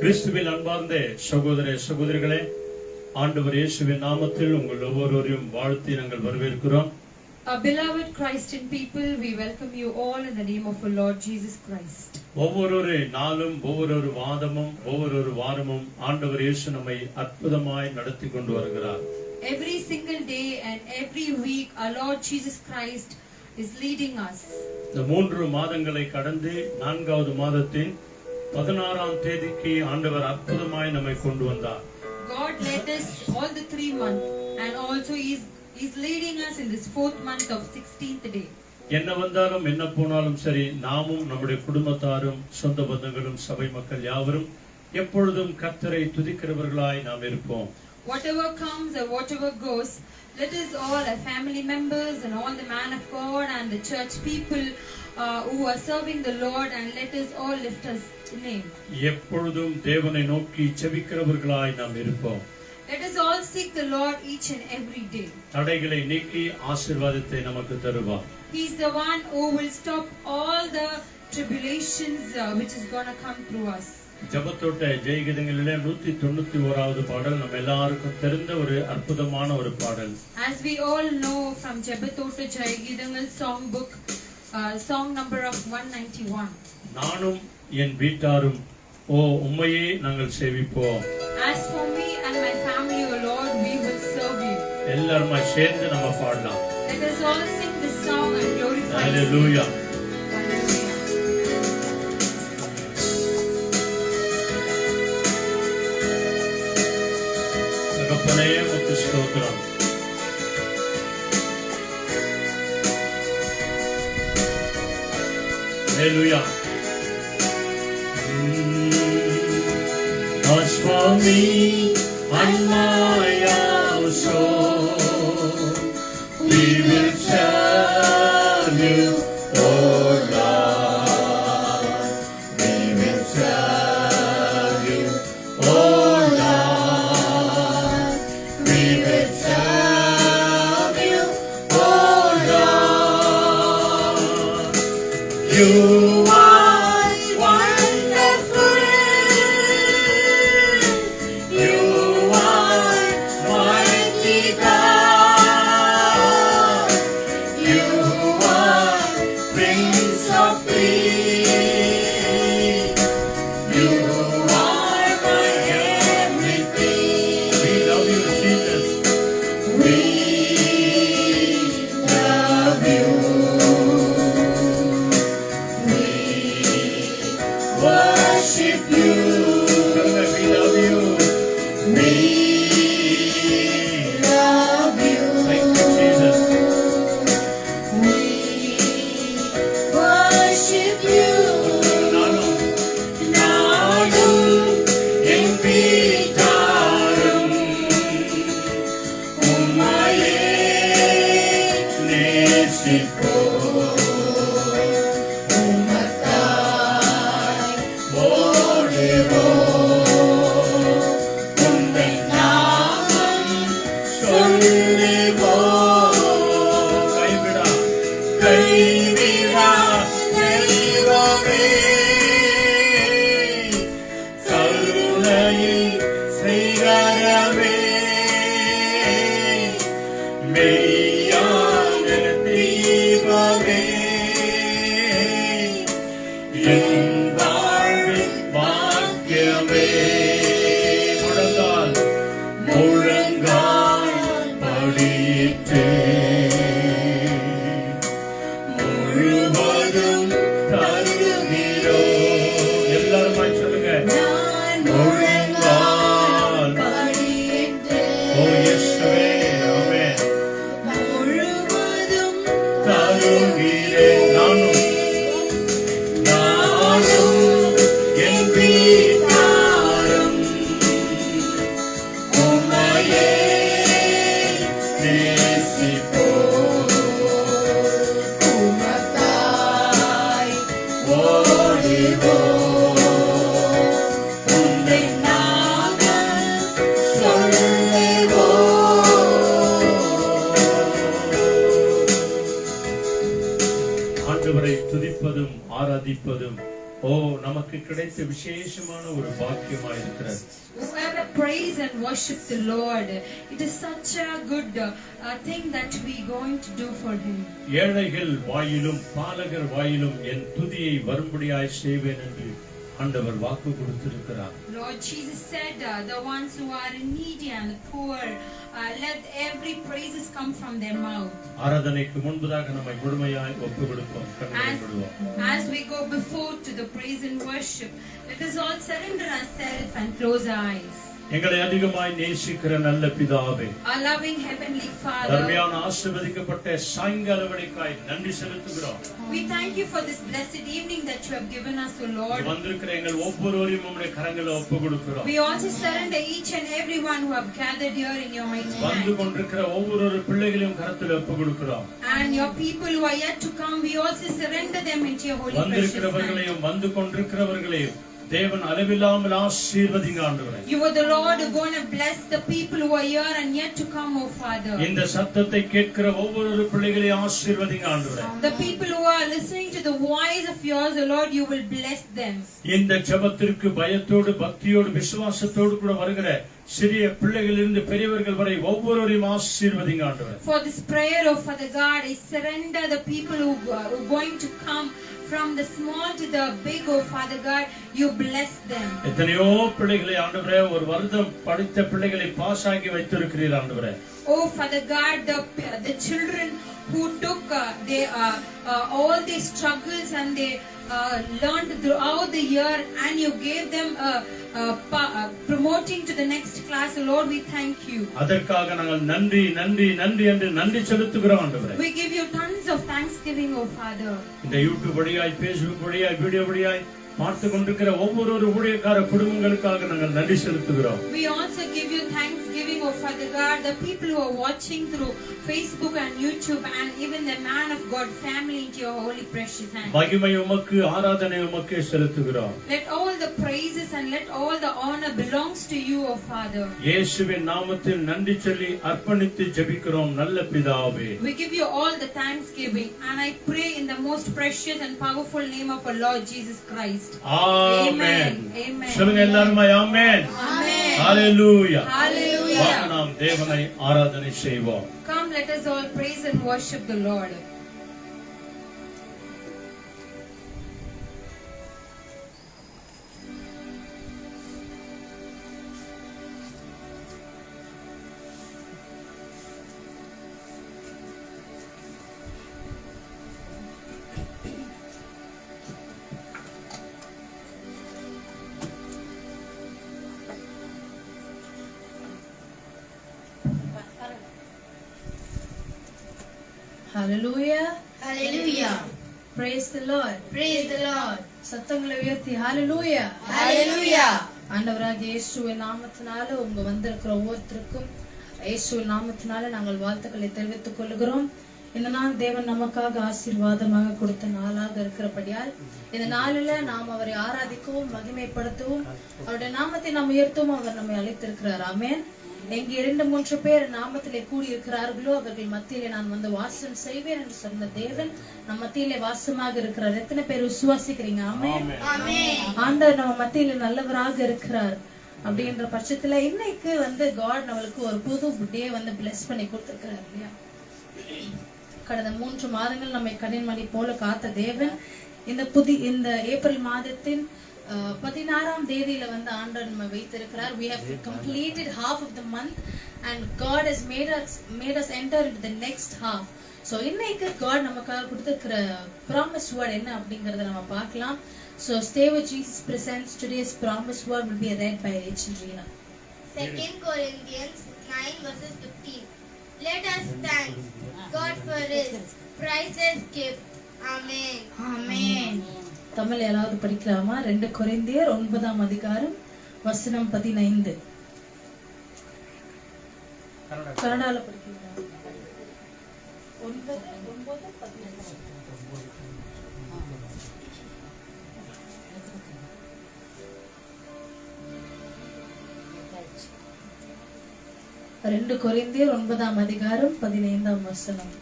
கிறிஸ்துவில் அன்பார்ந்த சகோதர சகோதரிகளே, ஆண்டவர் இயேசுவின் நாமத்தில் உங்கள் ஒவ்வொருவரையும் வாழ்த்தி நாங்கள் வரவேற்கிறோம். Our beloved Christian people, we welcome you all in the name of our Lord Jesus Christ. ஒவ்வொரு நாளும் ஒவ்வொரு மாதமும் ஒவ்வொரு வாரமும் ஆண்டவர் இயேசு நம்மை அற்புதமாய் நடத்தி கொண்டு வருகிறார். Every single day and every week our Lord Jesus Christ is leading us. இந்த 3 மாதங்களை கடந்து 4வது மாதத்தின் 16ஆம் தேதிக்கு ஆண்டவர் அற்புதமாய் நம்மை கொண்டு வந்தார். God led us all the 3 months and also is leading us in this 4th month of 16th day. என்ன வந்தாலும் என்ன போனாலும் சரி, நாமும் நம்முடைய குடும்பத்தாரும் சொந்த பந்தங்களும் சபை மக்கள் யாவரும் எப்பொழுதும் கர்த்தரை துதிக்கிறவர்களாய் நாம் இருப்போம். Whatever comes or whatever goes, let us all, our family members and all the man of God and the church people who are serving the Lord, and let us all lift His name. எப்பொழுதும் தேவனை நோக்கி ஜெபிக்கிறவர்களாய் நாம் இருப்போம். Let us all seek the Lord each and every day. தடைகளை நீக்கி ஆசீர்வாதத்தை நமக்கு தருவார். He is the one who will stop all the tribulations which is going to come through us. ஜெபத்தோட்ட ஜெயகீதங்களிலே 191வது பாடல் நம்ம எல்லாருக்கும் தெரிந்த ஒரு அற்புதமான ஒரு பாடல். As we all know from Jabathota Jayageethangal song book, song number of 191. நானும் என் வீட்டாரும் ஓ உம்மையே நாங்கள் சேவிப்போம். As for me and my family, O Lord, we will serve you. எல்லாரும் சேர்ந்து நம்ம பாடலாம். Let us all sing this song and glorify His name. Hallelujah. தகப்பனே உமக்கு ஸ்தோத்திரம். Hallelujah. As for me and my household, we will serve you, O Lord. We will serve you, O Lord. We will serve you, O Lord. You are wonderful. You are mighty God. You are Prince of Peace. You are my everything. We love you, Jesus. We love you. Worship you. We love you. We love you. Thank you, Jesus. We worship you. நானும் என் வீட்டாரும் உம்மையே நேசிப்போம். உமக்காய் ஓடுவோம். உம்மை நாமம் சொல்லுவோம். கைவிடா தெய்வமே, கருணையின் சிகரமே, மெய்யான தீபமே, என் வாழ்வின் பாக்கியமே. முழங்கால் படியிட்டே முழுவதும் தருகிறோம். எல்லாருமாய் சொல்லுங்க. முழங்கால் ஓ இயேசுவே, ஆமென். முழுவதும் தருகிறேன். நானும் என் வீட்டாரும் உம்மையே நேசிப்போம். உமக்காய் ஓடுவோம். உம்மை நாமம் சொல்லுவோம். ஆண்டவரை துதிப்பதும் ஆராதிப்பதும் ஓ நமக்கு கிடைத்த விசேஷமான ஒரு பாக்கியமா இருக்கிறது. Whoever praise and worship the Lord, it is such a good thing that we going to do for Him. ஏழைகள் வாயிலும் பாலகர் வாயிலும் என் துதியை வரும்படியாய் செய்வேன் என்று ஆண்டவர் வாக்கு கொடுத்திருக்கிறார். Lord Jesus said, the ones who are needy and poor, let every praises come from their mouth. ஆராதனைக்கு முன்பதாக நம்மை முழுமையாய் ஒப்புக்கொடுப்போம். As we go before to the praise and worship, let us all surrender ourselves and close our eyes. எங்களை அதிகமாய் நேசிக்கிற நல்ல பிதாவே, our loving heavenly Father, அருமையான ஆசீர்வதிக்கப்பட்ட சாயங்கால வேளைக்காய் நன்றி செலுத்துகிறோம். we thank you for this blessed evening that you have given us, O Lord. வந்திருக்கிற எங்கள் ஒவ்வொருவரையும் உம்முடைய கரங்களில் ஒப்புக்கொடுக்கிறோம். We also surrender each and every one who have gathered here in your mighty hand. வந்து கொண்டிருக்கிற ஒவ்வொரு பிள்ளைகளையும் கரத்தில் ஒப்புக்கொடுக்கிறோம். And your people who are yet to come, we also surrender them into your holy precious hand. வந்திருக்கிறவர்களையும் வந்து கொண்டிருக்கிறவர்களையும் தேவன் அளவில்லாமல் ஆசீர்வதிங்க ஆண்டவரே. You are the Lord who going to bless the people who are here and yet to come, O Father. இந்த சத்தத்தை கேட்கிற ஒவ்வொரு பிள்ளைகளையும் ஆசீர்வதிங்க ஆண்டவரே. The people who are listening to the voice of yours, O Lord, you will bless them. இந்த ஜெபத்திற்கு பயத்தோடு பக்தியோடு விசுவாசத்தோடு கூட வருகிற சிறிய பிள்ளைகளிலிருந்து பெரியவர்கள் வரை ஒவ்வொருவரையும் ஆசீர்வதிங்க ஆண்டவரே. For this prayer, O Father God, I surrender the people who are going to come. From the small to the big, oh Father God, you bless them. எத்தனையோ பிள்ளைகளை ஆண்டவரே ஒரு வருடம் படித்த பிள்ளைகளை பாஸ் ஆகி வைத்திருக்கிறீர் ஆண்டவரே. Oh Father God, the children who took all their struggles and they learned throughout the year and you gave them promoting to the next class, Lord, we thank you. அதற்காக நாங்கள் நன்றி நன்றி நன்றி என்று நன்றி செலுத்துகிறோம் ஆண்டவரே. We give you tons of thanksgiving, oh Father. இந்த யூடியூப் வழியாய், Facebook வழியாய், வீடியோ வழியாய் பார்த்து கொண்டிருக்கிற ஒவ்வொரு ஊழியக்கார குடும்பங்களுக்காக நாங்கள் நன்றி செலுத்துகிறோம். We also give you thanksgiving, oh Father God, the people who are watching through Facebook and YouTube and even the man of God family into your holy precious hand. மகிமை உமக்கு, ஆராதனை உமக்கு செலுத்துகிறோம். Let all the praises and let all the honor belongs to you, oh Father. இயேசுவின் நாமத்தில் நன்றி சொல்லி அர்ப்பணித்து ஜெபிக்கிறோம் நல்ல பிதாவே. We give you all the thanksgiving and I pray in the most precious and powerful name of our Lord Jesus Christ. Amen. Amen. சொல்லுங்க எல்லாரும் ஆமென். Amen. ஹalleluya. Hallelujah. வாங்க நாம் தேவனை ஆராதனை செய்வோம். Come, let us all praise and worship the Lord. Hallelujah. Hallelujah. Praise the Lord. Praise the Lord. சத்தங்களை உயர்த்தி hallelujah. Hallelujah. ஆண்டவராகிய இயேசுவின் நாமத்தினால உங்க வந்திருக்கிற ஒவ்வொருத்தருக்கும் இயேசுவின் நாமத்தினால நாங்கள் வாழ்த்துக்களை தெரிவித்துக் கொள்கிறோம். இந்த நாள் தேவன் நமக்காக ஆசீர்வாதமாக கொடுத்த நாளாக இருக்கிறபடியால் இந்த நாளில நாம் அவரை ஆராதிக்கவும் மகிமைப்படுத்தவும் அவருடைய நாமத்தை நாம் உயர்த்தவும் அவர் நம்மை அழைத்திருக்கிறார். ஆமென். எங்க 2-3 பேர் நாமத்திலே கூடி இருக்கிறார்களோ அவர்கள் மத்தியிலே நான் வந்து வாசம் செய்வேன் என்று சொன்ன தேவன் நம்ம மத்தியிலே வாசமாக இருக்கிறார். எத்தனை பேர் விசுவாசிக்கிறீங்க? ஆமென். ஆண்டவர் நம்ம மத்தியில நல்லவராக இருக்கிறார் அப்படின்ற பட்சத்துல இன்னைக்கு வந்து காட் நம்மளுக்கு ஒரு புது டே வந்து பிளஸ் பண்ணி கொடுத்திருக்கிறார் இல்லையா? கடந்த 3 மாதங்கள் நம்மை கடின்மணி போல காத்த தேவன் இந்த ஏப்ரல் மாதத்தின் 16ஆம் தேதியில வந்து ஆண்டவர் நம்ம வைத்திருக்கிறார். We have completed half of the month and God has made us enter into the next half. So இன்னைக்கு God நமக்காக கொடுத்திருக்கிற promise word என்ன அப்படிங்கறத நம்ம பார்க்கலாம். So stay with Jesus presents today's promise word will be read by Rachel Reena. 2 Corinthians 9 verses 15. Let us thank God for His priceless gift. Amen. Amen. Tamil யாராவது படிக்கலாமா? 2 கொரிந்தியர் 9ஆம் அதிகாரம் வசனம் 15. கன்னடால படிக்கிறீங்களா? 2 கொரிந்தியர் 9ஆம் அதிகாரம் 15ஆம் வசனம்.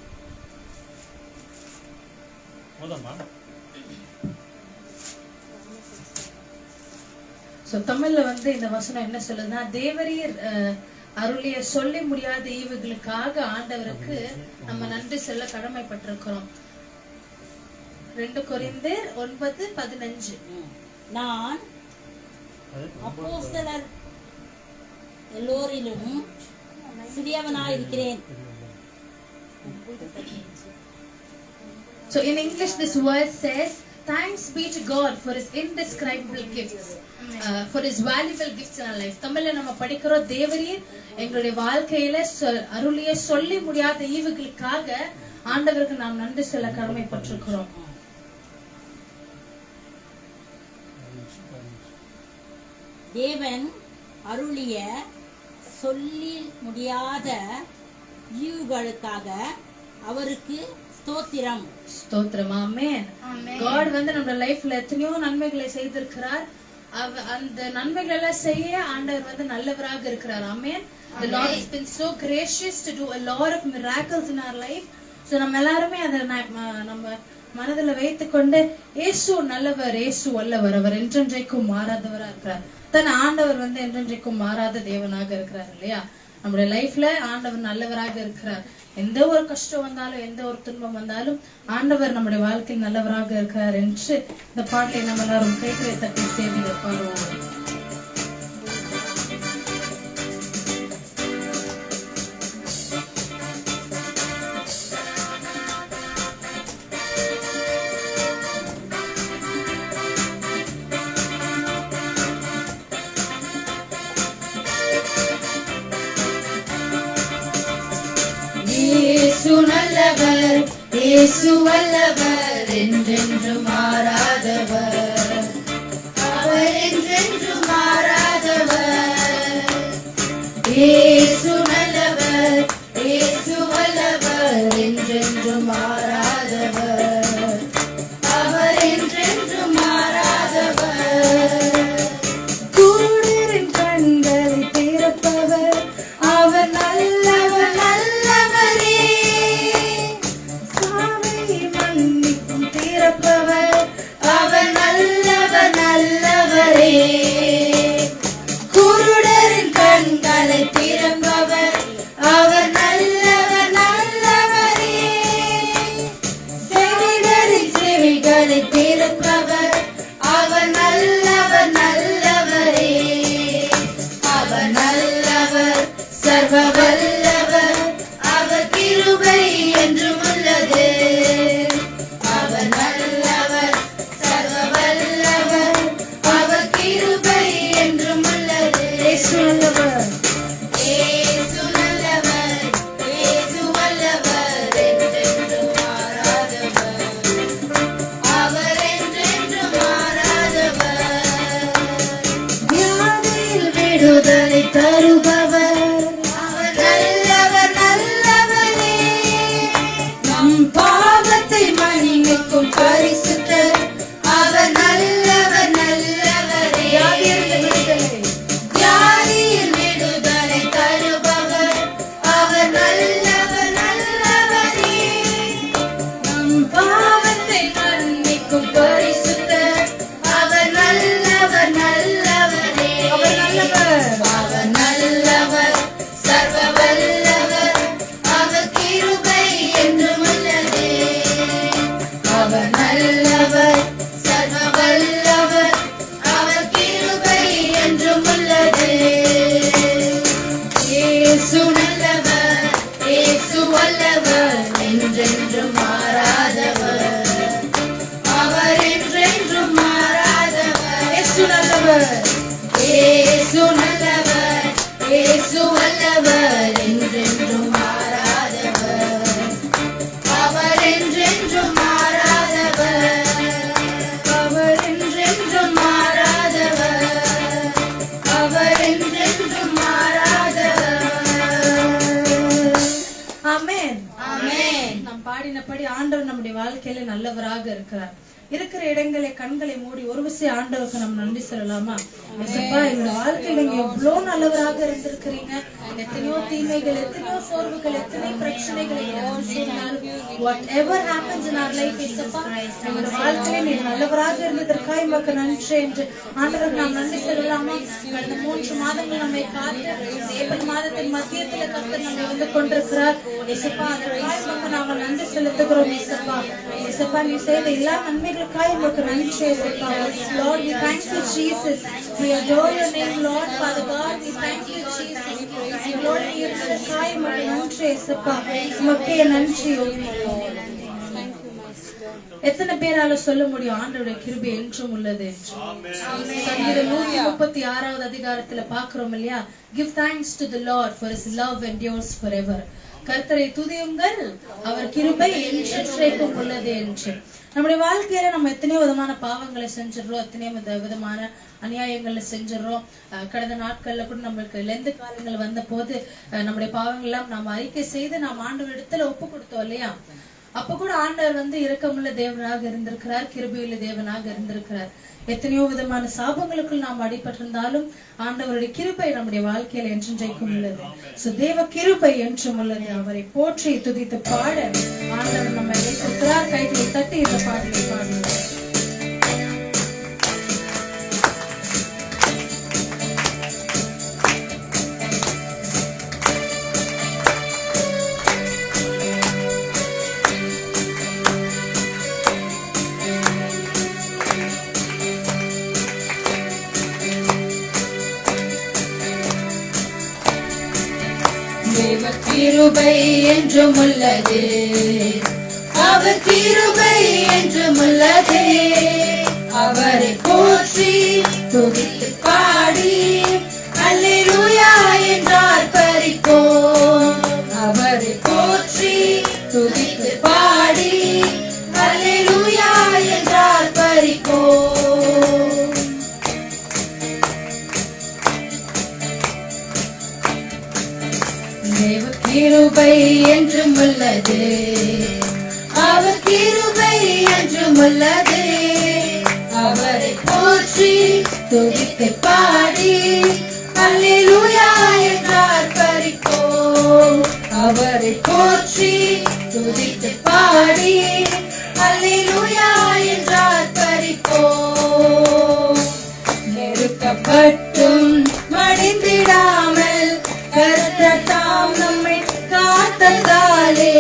சோ தமிழ்ல இந்த வசனம் என்ன சொல்லுதுன்னா, தேவரீர் அருளிய சொல்லி முடியாத ஈவுகளுக்காக ஆண்டவருக்கு நம்ம நன்றி சொல்ல கடமைப்பட்டிருக்கிறோம். 2 கொரிந்தியர் 9:15. நான் அப்போஸ்தலர் எல்லோரிலும் சிறியவனாயிருக்கிறேன். So in English this verse says, thanks be to God for his indescribable gifts, for his valuable gifts in our life. தமிழ்ல நம்ம படிக்கிறோம், தேவரீர் எங்களுடைய வாழ்க்கையில அருளிய சொல்லி முடியாத ஈவுகளுக்காக ஆண்டவருக்கு நாம் நன்றி சொல்ல கடமைப்பட்டிருக்கிறோம். தேவன் அருளிய சொல்லி முடியாத ஈவுகளுக்காக அவருக்கு ஸ்தோத்திரம். ஸ்தோத்திரம். ஆமென். God நம்ம லைஃப்ல எத்தனையோ நன்மைகளை செய்திருக்கிறார். அந்த நன்மைகள் எல்லாம் செய்ய ஆண்டவர் நல்லவராக இருக்கிறார். ஆமென். The Lord has been so gracious to do a lot of miracles in our life. So நம்ம எல்லாரும் அதை நம்ம மனதில் வைத்துக்கொண்டு, இயேசு நல்லவர், இயேசு வல்லவர், அவர் என்றென்றைக்கும் மாறாதவரா இருக்கிறார். தன் ஆண்டவர் என்றென்றைக்கும் மாறாத தேவனாக இருக்கிறார் இல்லையா? நம்முடைய லைஃப்ல ஆண்டவர் நல்லவராக இருக்கிறார். எந்த ஒரு கஷ்டம் வந்தாலும், எந்த ஒரு துன்பம் வந்தாலும் ஆண்டவர் நம்முடைய வாழ்க்கையில் நல்லவராக இருக்கிறார் என்று இந்த பாட்டை நம்ம எல்லாரும் கைகளை தட்டி சேர்ந்து பாடுவோம். இயேசு நல்லவர், இயேசு வல்லவர், என்றென்றும் மாறாதவர், அவர் என்றென்றும் மாறாதவர். இயேசு நல்லவர், இயேசு வல்லவர், என்றென்றும் மாறாதவர், அவர் என்றென்றும் மாறாதவர். குருடரின் கண்களை திறப்பவர், அவர் நல்லவர், நல்லவரே. சாவை மன்னிக்கும் திறப்பவர், அவர் நல்லவர், நல்லவரே. குருடரின் கண்களை திறப்பவர், அவர் நல்லவர், நல்லவரே. செவிடரின் செவிகளை திறப்பவர், அவர் நல்லவர், நல்லவரே. அவர் நல்லவர், சர்வ வல்லவர், அவர் கிருபை என்றும் உள்ளது. அவர் நல்லவர், சர்வ வல்லவர், அவர் கிருபை என்றும் உள்ளது. இயேசு நல்லவர், இயேசு நல்லவர், இயேசு வல்லவர், என்றென்றும் மாறாதவர், அவர் என்றென்றும் மாறாதவர். வியாதியில் விடுதலை தருபவர், அவர் நல்லவர், நல்லவரே. நம் பாவத்தை மன்னிக்கும் பரிசுத்தர், அவர் நல்லவர், நல்லவரே. வியாதியில் விடுதலை தருபவர், அவர் நல்லவர், நல்லவரே. நம் பாவத்தை மன்னிக்கும் பரிசுத்தர், அவர் நல்லவர், நல்லவரே. அவர் நல்லவர், அவர் நல்லவர், சர்வ வல்லவர், அவர் கிருபை என்றும் உள்ளது. அவர் நல்லவர், சர்வ வல்லவர், அவர் கிருபை என்றும் உள்ளது. இயேசு நல்லவர், இயேசு வல்லவர், என்றென்றும் மாறாதவர், அவர் என்றென்றும் மாறாதவர். இயேசு நல்லவர், இயேசு நல்லவர், இயேசு வல்லவர், என்றென்றும் மாறாதவர், அவர் என்றென்றும் மாறாதவர், அவர் என்றென்றும் மாறாதவர், அவர் என்றென்றும் மாறாதவர். ஆமென். ஆமென். நாம் பாடினபடி ஆண்டவர் நம்முடைய வாழ்க்கையில நல்லவராக இருக்கிறார். இருக்கிற இடங்களை கண்களை மூடி ஒரு விஷயம் ஆண்டவருக்கு நம்ம நன்றி சொல்லலாமா? ஏசப்பா, எங்க வாழ்க்கையில நீங்க எவ்வளவு நல்லவராக இருந்திருக்கிறீங்க. எத்தனையோ தீமைகள், எத்தனையோ சோர்வுகள், எத்தனை பிரச்சனைகளை whatever happens in our life, இயேசுப்பா எங்களுடைய வாழ்க்கையில நீர் நல்லவராக இருந்ததற்காக உமக்கு நன்றி என்று ஆண்டவருக்கு நாம் நன்றி சொல்லலாமா? கடந்த 3 மாதங்கள் நம்மை காத்து ஏப்ரல் மாதத்தின் மத்தியத்தில் கர்த்தர் நம்மை வந்து கொண்டிருக்கிறார். இயேசுப்பா அதற்காக உமக்கு நாங்கள் நன்றி செலுத்துகிறோம். இயேசுப்பா இயேசுப்பா நீ செய்த எல்லா நன்மைகளுக்காக உமக்கு நன்றி இயேசுப்பா. Lord, we thank you Jesus. We adore your name, Lord, Father God. We thank you Jesus. Lord, நீ இருந்ததற்காக உமக்கு நன்றி இயேசுப்பா. உமக்கே நன்றி. எத்தனை பேரால சொல்ல முடியும் ஆண்டவருடைய கிருபை என்றும் உள்ளது என்று? சங்கீதம் 136வது அதிகாரத்துல பாக்குறோம் இல்லையா? Give thanks to the Lord for his love endures forever. கர்த்தரை துதியுங்கள், அவர் கிருபை என்றென்றைக்கும் உள்ளது என்று. நம்முடைய வாழ்க்கையில நம்ம எத்தனையோ விதமான பாவங்களை செஞ்சிடறோம், எத்தனையோ விதமான அநியாயங்களை செஞ்சிடறோம். கடந்த நாட்கள்ல கூட நம்மளுக்கு லெந்து காலங்கள் வந்த போது நம்முடைய பாவங்கள் எல்லாம் நாம் அறிக்கை செய்து நாம் ஆண்டவர் இடத்துல ஒப்பு கொடுத்தோம் இல்லையா? அப்ப கூட ஆண்டவர் வந்து இரக்கமுள்ள தேவனாக இருந்திருக்கிறார், கிருபையுள்ள தேவனாக இருந்திருக்கிறார். எத்தனையோ விதமான சாபங்களுக்குள் நாம் அடிபட்டிருந்தாலும் ஆண்டவருடைய கிருபை நம்முடைய வாழ்க்கையில என்றென்றைக்கும் உள்ளது. சோ தேவ கிருபை என்றும் உள்ளது. அவரை போற்றி துதித்து பாட ஆண்டவர் நம்மை வைத்திருக்கிறார். கைகளை தட்டி இந்த பாடலை பாடுவோம். கிருபை என்றும் உள்ளது, அவர் கிருபை என்றும் உள்ளது. அவரை போற்றி துதித்து பாடி அல்லேலூயா என்றார் பரிப்போம். அவரை போற்றி துதித்து பாடி அல்லேலூயா என்றார் பரிப்போம். தேவ கிருபை என்றும் உள்ளது, அவர் கிருபை என்றும் உள்ளது. அவரை போற்றி துதித்து பாடி அல்லேலூயா என்றார் பரிப்போம். அவரை போற்றி துதித்து பாடி அல்லேலூயா என்றார் பரிப்போம். நெருக்கப்பட்டும் மடிந்திடாமல் கர்த்தர் தாம் நம்மை காத்ததாலே,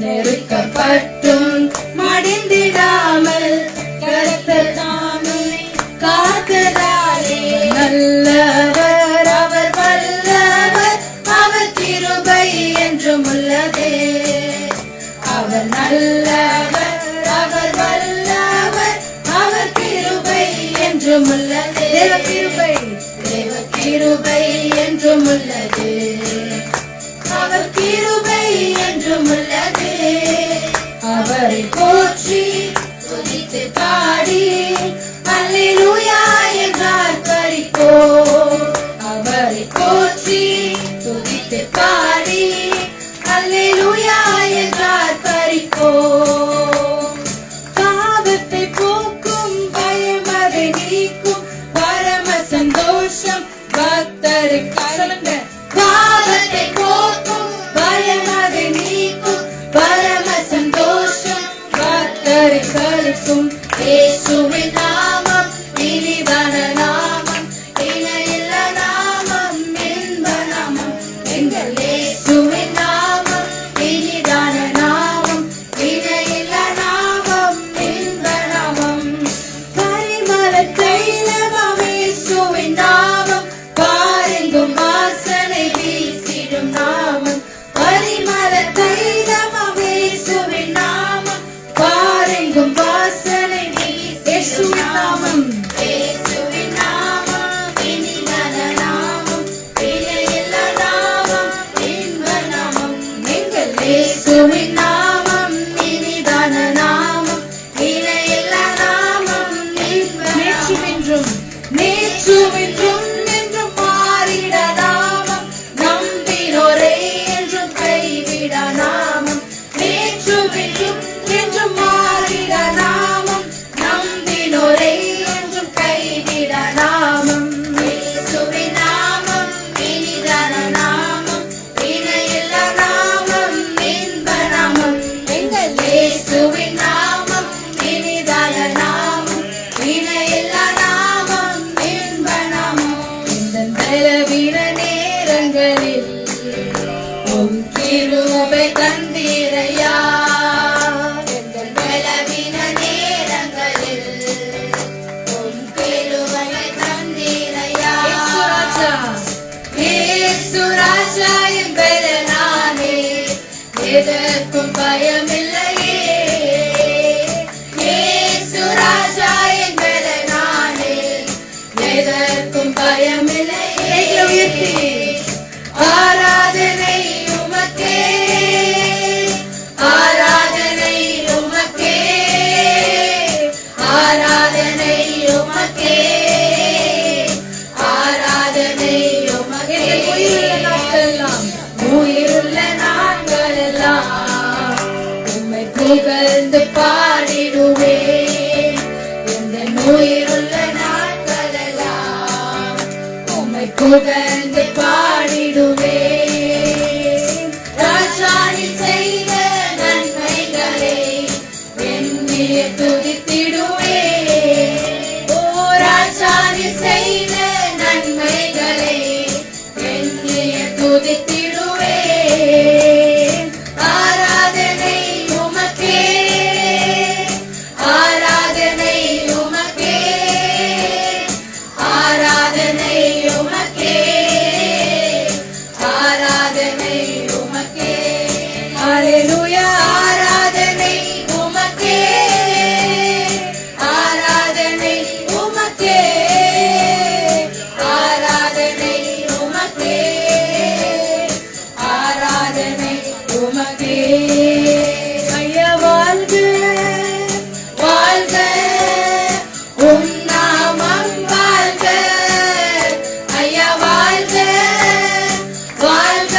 நெருக்கப்பட்டும் மடிந்திடாமல் கர்த்தர் தாம் நம்மை காத்ததாலே. நல்லவர் அவர் வல்லவர், அவர் கிருபை என்றும் உள்ளதே. அவர் நல்லவர் அவர் வல்லவர், அவர் கிருபை என்றும் உள்ளதே. தேவ கிருபை, தேவ கிருபை என்றும் உள்ளது, அவர் கிருபை என்றும் உள்ளது. அவரை போற்றி துதித்து பாடி அல்லேலூயா என்றார் பரிப்போம். அவரை போற்றி துதித்து பாடி அல்லேலூயா என்றார் பரிப்போம். பாவத்தை போக்கும் பயமதை நீக்கும் பரம சந்தோஷம் பக்தருக்கு. பாவத்தை போக்கும் பயமதை நீக்கும் பரம சந்தோஷம் பக்தருக்கு அளிக்கும். இயேசுவின் நாமம் இனிதான நாமம், இணையில்ல நாமம், இன்ப நாமம். எங்கள் இயேசுவின் நாமம் இனிதான நாமம், இணையில்ல நாமம், இன்ப நாமம். பரிமள தைலமாம் இயேசுவின் நாமம், பாரெங்கும் வாசனை வீசிடும் நாமம். பரிமள தைலமாம் இயேசுவின் நாமம், பாரெங்கும் வாசனை வீசிடும் நாமம். இயேசுவின் நாமம் இனிதான நாமம், இணையில்ல நாமம், இன்ப நாமம். எங்கள் இயேசுவின் நாமம் இனிதான நாமம், இணையில்ல நாமம், இன்ப நாமம். நேற்றும் இன்றும் என்றும் மாறிட நாமம், நம்பினோரை என்றும் கைவிட நாமம். நேற்றும் இன்றும் என்றும் மாறிட நாமம், நம்பினோரை என்றும் கைவிட நாமம். இயேசுவின் நாமம் இனிதான நாமம், இயேசுவின் நாமம் இனிதான நாமம், இணையில்லா நாமம், இன்ப நாமம். இந்த பலவீன நேரங்களில் உம் கிருபை தந்தீரையா. இந்த பலவீன நேரங்களில் உம் கிருபை தந்தீரையா. இயேசு ராஜா என் பலனானே, எதற்கும் பயமில்லையே. இயேசு ராஜா என் பலனானே, எதற்கும் பயமில்லையே. ஆராதனை உமக்கே, ஆராதனை உமக்கே, ஆராதனை உமக்கே, ஆராதனை உமக்கே. உயிருள்ள நாட்களெல்லாம் உம்மை புகழ்ந்து பாடிடுவேன். இந்த உயிருள்ள நாட்களெல்லாம் உம்மை புகழ்ந்து பாடிடுவேன். ராஜாணி செய்த நன்மைகளை எண்ணிய துதித்திடுவேன். ஓ ராஜாணி செய்த நன்மைகளை எண்ணிய துதித்திடுவேன். ஆராதனை உமக்கே, ஆராதனை உமக்கே, ஆராதனை உமக்கே, ஆராதனை உமக்கே. ஹல்லேலூயா. ஆராதனை உமக்கே, ஆராதனை உமக்கே, ஆராதனை உமக்கே, ஆராதனை உமக்கே. ஐயா வாழ்க, வாழ்க, உம் நாமம் வாழ்க. ஐயா வாழ்க, வாழ்க,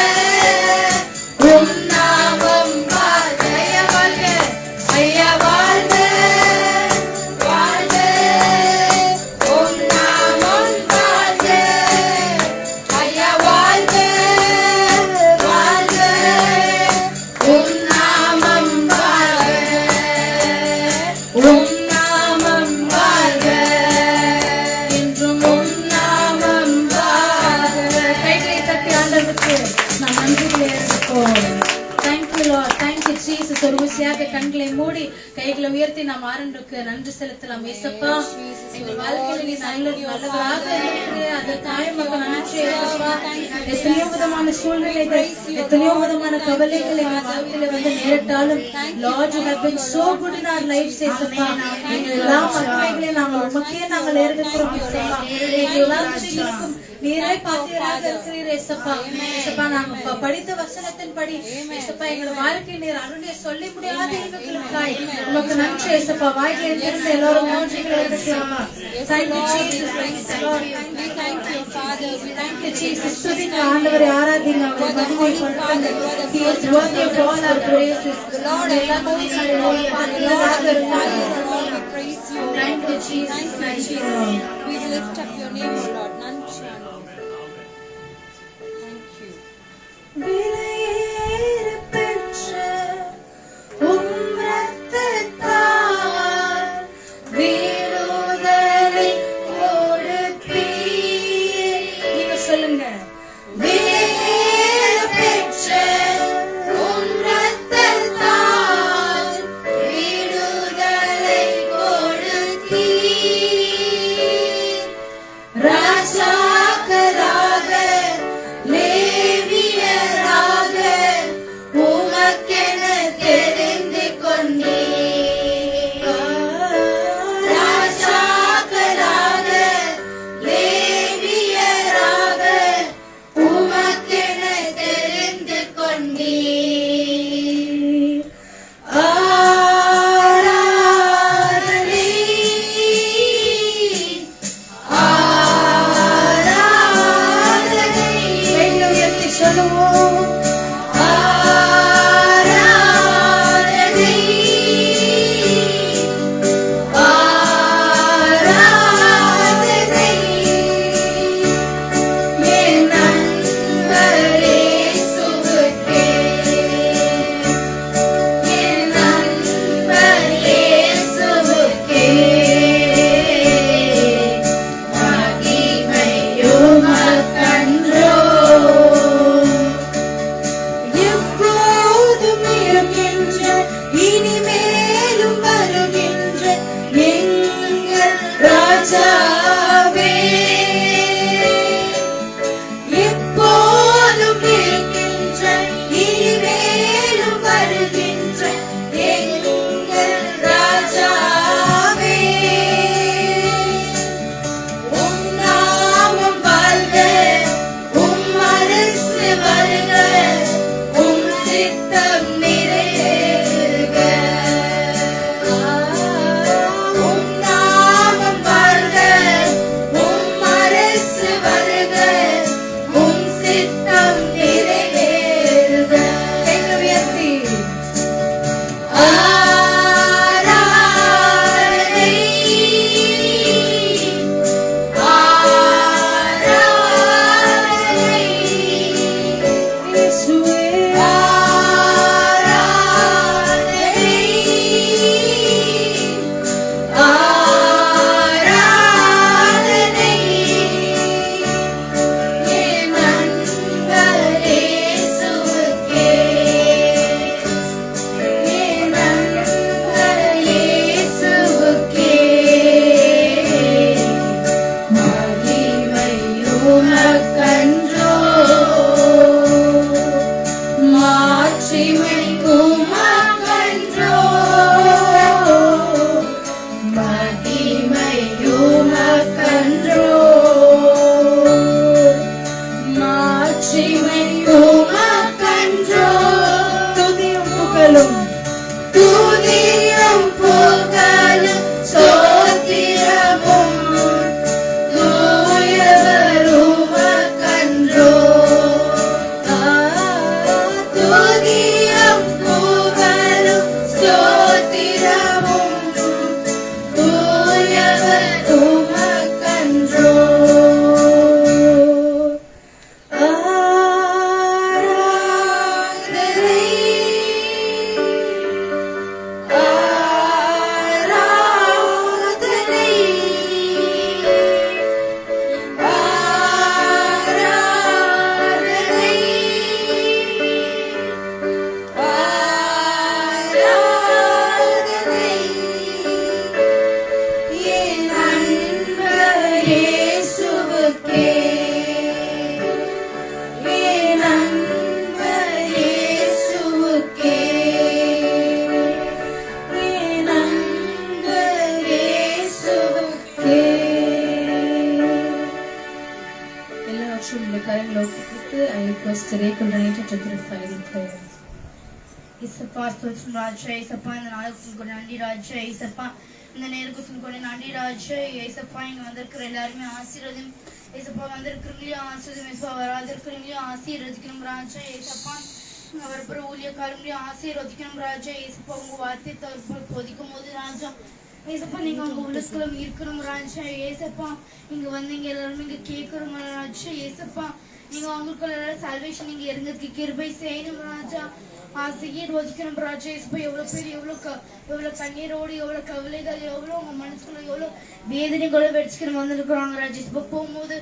உம் நாமம் வாழ்க. ஐயா வாழ்க, ஐயா வாழ்க, வாழ்க, உம் நாமம் வாழ்க. ஐயா வாழ்க, வாழ்க, உம் நாமம் வாழ்க, உம் நாமம் வாழ்க, என்றும் உம் நாமம் வாழ்க. கைகளை தட்டி ஆண்டவருக்கு நாம் நன்றிகளை ஏறெடுப்போம். Thank you Lord, thank you Jesus. ஒரு விசையாக கண்களை மூடி கைகளை உயர்த்தி நாம் ஆண்டவருக்கு நன்றி செலுத்தலாம். இயேசப்பா, எங்கள் வாழ்க்கையில் நீ நல்லவராக இருக்கிறீரே, அதற்காக உமக்கு நன்றி இயேசப்பா. எத்தனையோ விதமான சூழ்நிலைகள், எத்தனையோ விதமான கவலைகள் எங்கள் வாழ்க்கையில வந்து நேரிட்டாலும் Lord, you have been so good in our lives இயேசப்பா. எங்கள் எல்லா மகிமைகளை நாங்கள் உமக்கே நாங்கள் ஏறெடுக்கிறோம் இயேசப்பா. எங்கள் எல்லாவற்றையும் நீரே பாத்தியராக இருக்கிறீர் இயேசப்பா. இயேசப்பா, நாங்கள் படித்த வசனத்தின்படி இயேசப்பா எங்கள் வாழ்க்கையில் நீர் அருளை சொல்லி முடியாத இவர்களுக்காய் உமக்கு நன்றி இயேசப்பா. வாய்களை திறந்து எல்லாரும் நன்றிகளை எடுக்கலாமா? Thank you Jesus, thank you Lord, thank you Father, thank you Jesus. துதிங்க ஆண்டவரை, ஆராதிங்க அவரை, மகிமைப்படுத்துங்க. He is worthy of all our praises. எல்லாத்தையும் நாங்கள் பாத்தியராக இருக்கிறோம். Thank you Jesus, thank you Lord. We lift up your name, O Lord. Nandri. Thank you. விலையேற பெற்ற உம் இரத்தத்தால் விடுதலை கொடுத்தீர். நீங்க சொல்லுங்க. விலையேற பெற்ற உம் இரத்தத்தால் விடுதலை கொடுத்தீர். புகழும் ஸ்தோத்திரமும் தூயவர் உமக்கன்றோ. துதியும் புகழும் ஸ்தோத்திரமும் தூயவர் உமக்கன்றோ. இசப்பா ஸ்தோத்திரம் ராஜா. இசப்பா இந்த நாளுக்கு கூட நன்றி ராஜா. இசப்பா இந்த நேரத்துக்கு கூட நன்றி ராஜா. இசப்பா இங்க வந்திருக்கிற எல்லாருமே ஆசீர்வதியும். இசப்பா வந்திருக்கிறவங்களையும் ஆசீர்வதியும். இசப்பா வராதிருக்கிறவங்களையும் ஆசீர்வதிக்கணும் ராஜா. இசப்பா இங்க வரப்புற ஊழியக்காரங்களையும் ஆசீர்வதிக்கணும் ராஜா. இசப்பா உங்க வார்த்தை கொதிக்கும் போது ராஜா ஏசப்பா நீங்க உங்க உள்ளத்துல இருக்கணும் ராஜா. ஏசப்பா இங்க வந்தீங்க எல்லாருமே இங்க கேட்கறோம் ராஜா. ஏசப்பா நீங்க அவங்களுக்குள்ள சால்வேஷன் நீங்க இறங்கிறதுக்கு கிருபை செய்யணும் ராஜா. ஆசையர் ஒதுக்கணும் ராஜா. ஏசப்பா எவ்வளவு பேர் எவ்வளவு கண்ணீரோடு எவ்வளவு கவலைகள் எவ்வளவு உங்க மனசுக்குள்ள எவ்வளவு வேதனைகளை வெடிச்சுக்கணும் வந்துருக்குறாங்க ராஜா. ஏசப்பா போகும்போது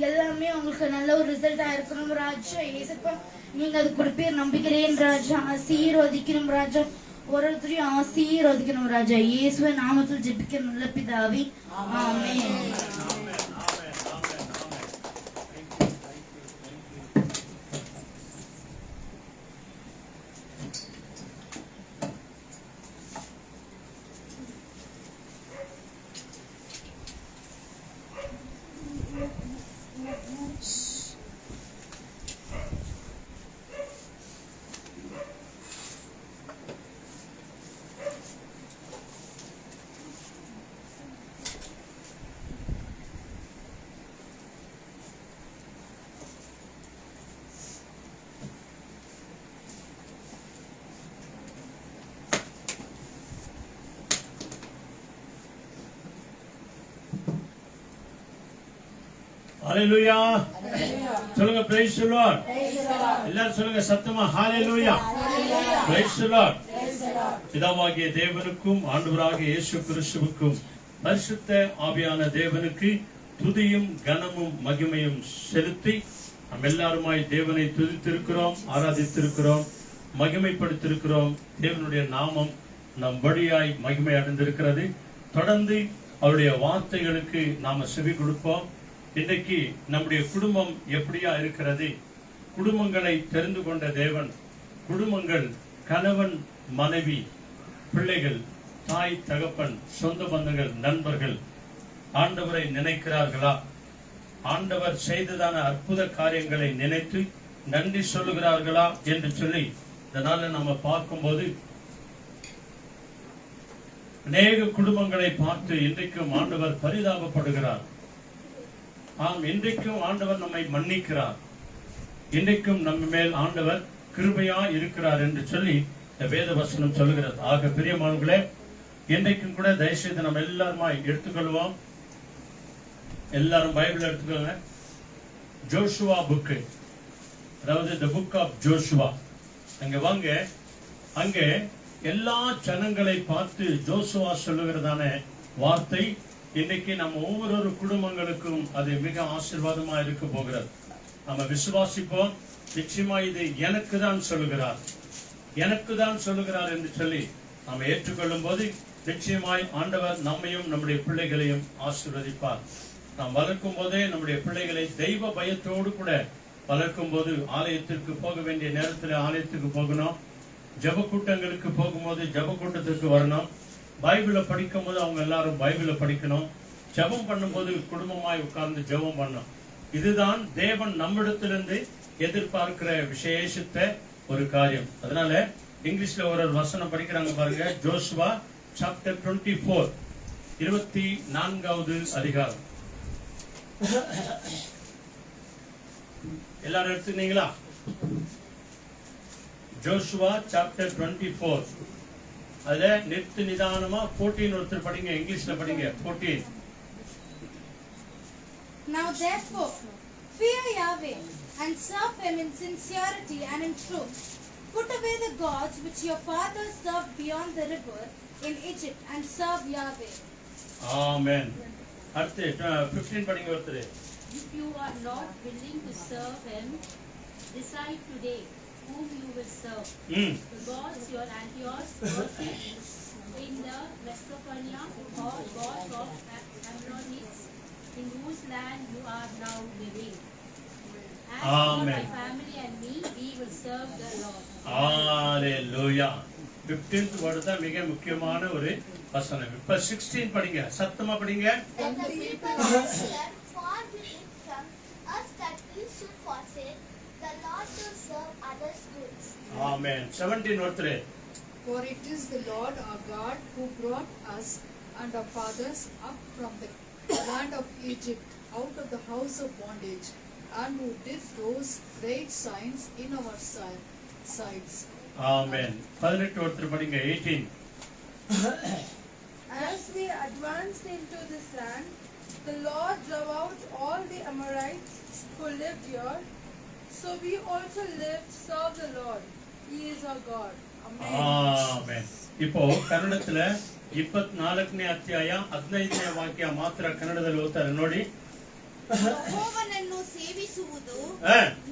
எல்லாமே அவங்களுக்கு நல்ல ஒரு ரிசல்ட்டா இருக்கணும் ராஜா. ஏசப்பா நீங்க அது கொடுப்பேர் நம்பிக்கிறேன் ராஜா. ஆசீர்வதிக்கணும் ராஜா. ஒருத்தரையும் ஆசீர்வதிக்கணும் ராஜா. இயேசுவின் நாமத்தில் ஜெபிக்கிற நல்ல பிதாவே, ஆமென். ஹalleluya. சொல்லுங்க praise the Lord. எல்லாரும் சொல்லுங்க சத்தமா ஹalleluya. praise the Lord. பிதாவாகிய தேவனுக்கும் ஆண்டவராகிய இயேசு கிறிஸ்துவுக்கும் பரிசுத்த ஆவியான தேவனுக்கு துதியும் கனமும் மகிமையும் செலுத்தி நாம் எல்லாருமாய் தேவனை துதித்திருக்கிறோம், ஆராதித்திருக்கிறோம், மகிமைப்படுத்திருக்கிறோம். தேவனுடைய நாமம் நம் வழியாய் மகிமை அடைந்திருக்கிறது. தொடர்ந்து அவருடைய வார்த்தைகளுக்கு நாம செவி கொடுப்போம். இன்றைக்கு நம்முடைய குடும்பம் எப்படியா இருக்கிறது? குடும்பங்களை தெரிந்து கொண்ட தேவன், குடும்பங்கள் கணவன் மனைவி பிள்ளைகள் தாய் தகப்பன் சொந்த பந்தங்கள் நண்பர்கள் ஆண்டவரை நினைக்கிறார்களா? ஆண்டவர் செய்ததான அற்புத காரியங்களை நினைத்து நன்றி சொல்லுகிறார்களா என்று சொல்லி இதனால நம்ம பார்க்கும்போது அநேக குடும்பங்களை பார்த்து இன்றைக்கும் ஆண்டவர் பரிதாபப்படுகிறார். ஆம், இன்றைக்கும் ஆண்டவர் நம்மை மன்னிக்கிறார். இன்றைக்கும் நம்ம மேல் ஆண்டவர் கிருபையா இருக்கிறார் என்று சொல்லி இந்த வேத வசனம் சொல்லுகிறது. ஆக பிரியமானவர்களே, இன்றைக்கும் கூட தயவுசெய்து நம்ம எல்லாருமாய் எடுத்துக்கொள்வோம். எல்லாரும் பைபிள் எடுத்துக்கோங்க. ஜோஷுவா புக்கு, அதாவது தி புக் ஆஃப் ஜோஷுவா. அங்க வாங்க. அங்கே எல்லா ஜனங்களை பார்த்து ஜோஷுவா சொல்லுகிறதான வார்த்தை இன்னைக்கு நம்ம ஒவ்வொரு குடும்பங்களுக்கும் அது மிக ஆசீர்வாதமா இருக்க போகிறது. நம்ம விசுவாசிப்போம். நிச்சயமா இது எனக்கு தான் சொல்லுகிறார், எனக்கு தான் சொல்லுகிறார் என்று சொல்லி நாம் ஏற்றுக்கொள்ளும் போது நிச்சயமாய் ஆண்டவர் நம்மையும் நம்முடைய பிள்ளைகளையும் ஆசீர்வதிப்பார். நாம் வளர்க்கும் போதே நம்முடைய பிள்ளைகளை தெய்வ பயத்தோடு கூட வளர்க்கும் போது ஆலயத்திற்கு போக வேண்டிய நேரத்தில் ஆலயத்துக்கு போகணும், ஜப கூட்டங்களுக்கு போகும்போது ஜப கூட்டத்திற்கு வரணும், பைபிளை படிக்கும் போது அவங்க எல்லாரும் பைபிளை படிக்கணும், ஜபம் பண்ணும்போது குடும்பமாய் உட்கார்ந்து ஜபம் பண்ணணும். இதுதான் தேவன் நம்மிடத்திலிருந்து எதிர்பார்க்கிற விசேஷித்த ஒரு காரியம். அதனால இங்கிலீஷ்ல ஒரு வசனம் படிக்கிறாங்க பாருங்க. ஜோஷுவா chapter 24, 24வது அதிகாரம். எல்லாரும் எடுத்துனீங்களா? Joshua chapter 24. அதுல நிறுத்து நிதானமா 14 ஒருத்தர் படிங்க, இங்கிலீஷ்ல படிங்க. 14. Now therefore, fear Yahweh and serve him in sincerity and in truth. Put away the gods which your fathers served beyond the river in Egypt and serve Yahweh. Amen. அடுத்து 15 படிங்க ஒருத்தர். If you are not willing to serve him, decide today whom you will serve. The gods your ancestors worshipped in the Mesopotamia, or gods of Amorites, in whose land you are now living. As for my family and me, we will serve the Lord. Hallelujah. 15th word தான் மிக முக்கியமான ஒரு வசனம். இப்ப 16 படிங்க, சத்தமா படிங்க. Then the people said, far be it from us that we should forsake the Lord to serve others' goods. Amen. 17 ஒருத்தர். For it is the Lord our God who brought us and our fathers up from the land of Egypt, out of the house of bondage, and who did those great signs in our sights. Amen. 18 ஒருத்தர் படிங்க. 18. As we advanced into this land, the Lord drove out all the Amorites who lived here. So we also lived, serve the Lord. He is our God. Amen. Amen. இப்போ ಕನ್ನಡத்துல 24ನೇ ಅಧ್ಯಾಯ 15ನೇ ವಾಕ್ಯ ಮಾತ್ರ ಕನ್ನಡದಲ್ಲಿ ಓದ್ತಾರೆ ನೋಡಿ. ಯೆಹೋವನನ್ನು ಸೇವಿಸುವುದು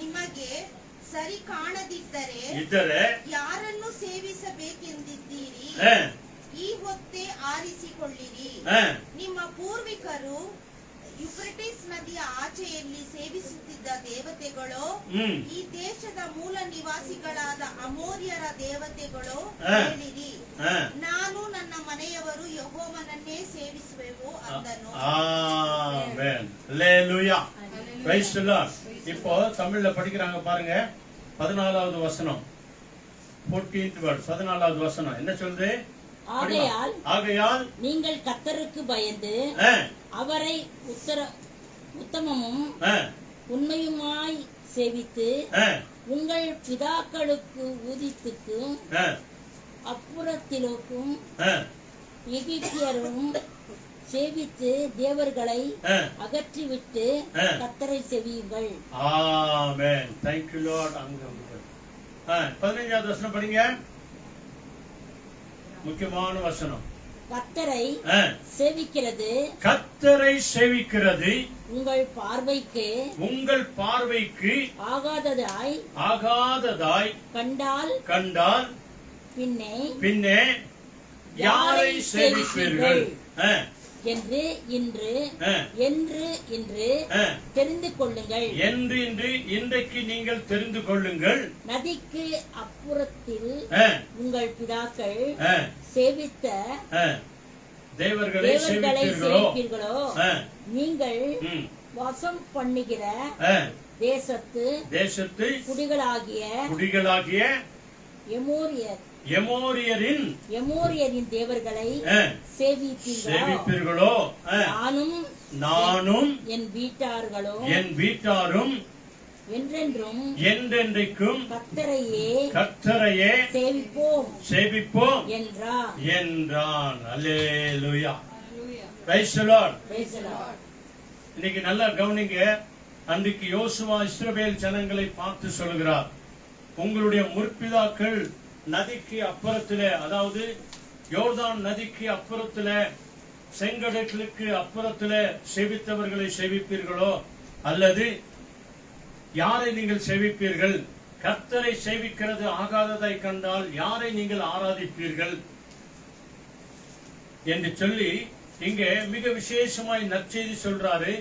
ನಿಮಗೆ ಸರಿ ಕಾಣದಿದ್ದರೆ ಯಾರನ್ನು ಸೇವಿಸಬೇಕೆಂದಿದ್ದೀರಿ? ಈ ಹೊತ್ತೇ ಆರಿಸಿಕೊಳ್ಳಿರಿ. ನಿಮ್ಮ ಪೂರ್ವಿಕರು ಯುಫ್ರಟಿಸ್ ನದಿಯ ಆಚೆಯಲ್ಲಿ ಸೇವಿಸುತ್ತಿದ್ದ ದೇವತೆಗಳು, ಈ ದೇಶದ ಮೂಲ ನಿವಾಸಿಗಳಾದ ಅಮೋರಿಯರ ದೇವತೆಗಳು ಹೇಳಿರಿ. ನಾನು ನನ್ನ ಮನೆಯವರು ಯೆಹೋವನನ್ನೇ ಸೇವಿಸುವೆವು ಅಂದನು. ஆமென். ஹalleluya. praise the Lord. இப்போ தமிழ்ல படிக்கறாங்க பாருங்க. 14வது வசனம். 14th word, 14வது வசனம் என்ன சொல்லுது? ஆகையால் நீங்கள் கர்த்தருக்கு பயந்து அவரை உத்தமமும் உண்மையுமாய் சேவித்து உங்கள் பிதாக்களுக்கு ஊதித்துக்கும் அப்புறத்திலும் எகிப்தியரும் சேவித்து தேவர்களை அகற்றிவிட்டு கர்த்தரை சேவியுங்கள். ஆமென். thank you lord. 15வது வசனம் படிங்க. முக்கியமான வசனம். கர்த்தரை சேவிக்கிறது உங்கள் பார்வைக்கு ஆகாததாய் கண்டால் பின்னே யாரை சேவிப்பீர்கள் என்று இன்று தெரிந்து கொள்ளுங்கள். இன்றைக்கு நீங்கள் தெரிந்து கொள்ளுங்கள். நதிக்கு அப்புறத்தில் உங்கள் பிதாக்கள் சேவித்த தேவர்களை சேவிப்பீர்களோ? நீங்கள் வாசம் பண்ணுகிற தேசத்து குடிகளாகிய எமோரியரின் தேவர்களை சேவிப்பீர்களோ? நானும் என் வீட்டாரும் என்றென்றைக்கும் கர்த்தரையே சேவிப்போம் என்றான். அல்லேலூயா. Praise the Lord. இன்னைக்கு நல்லா கவனிங்க. அன்றைக்கு யோசுவா இஸ்ரவேல் ஜனங்களை பார்த்து சொல்கிறார், உங்களுடைய முற்பிதாக்கள் நதிக்கு அப்புறத்திலே, அதாவது யோர்தான் நதிக்கு அப்புறத்திலே, செங்கடலுக்கு அப்புறத்திலே சேவித்தவர்களை சேவிப்பீர்களோ, அல்லது யாரை நீங்கள் சேவிப்பீர்கள்? கர்த்தரை சேவிக்கிறது ஆகாததை கண்டால் யாரை நீங்கள் ஆராதிப்பீர்கள் என்று சொல்லி இங்க மிக விசேஷமாய் நற்செய்தி சொல்றாரு.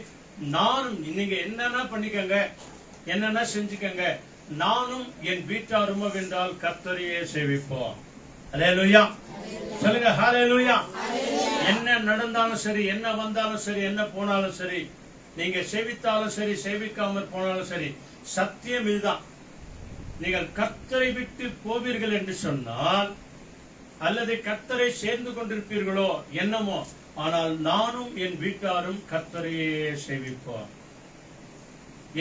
நானும், நீங்க என்னன்னா பண்ணிக்கங்க, என்னன்னா செஞ்சுக்கங்க, நானும் என் வீட்டாரும் என்றால் கர்த்தரையே சேவிப்போம். ஹல்லேலூயா. சொல்லுங்க ஹல்லேலூயா. என்ன நடந்தாலும் சரி, என்ன வந்தாலும் சரி, என்ன போனாலும் சரி, நீங்க சேவித்தாலும் சரி, சேவிக்காமல் போனாலும் சரி, சத்தியம் இதுதான். நீங்கள் கர்த்தரை விட்டு போவீர்கள் என்று சொன்னால் அல்லது கர்த்தரை சேர்ந்து கொண்டிருப்பீர்களோ என்னமோ, ஆனால் நானும் என் வீட்டாரும் கர்த்தரையே சேவிப்போம்.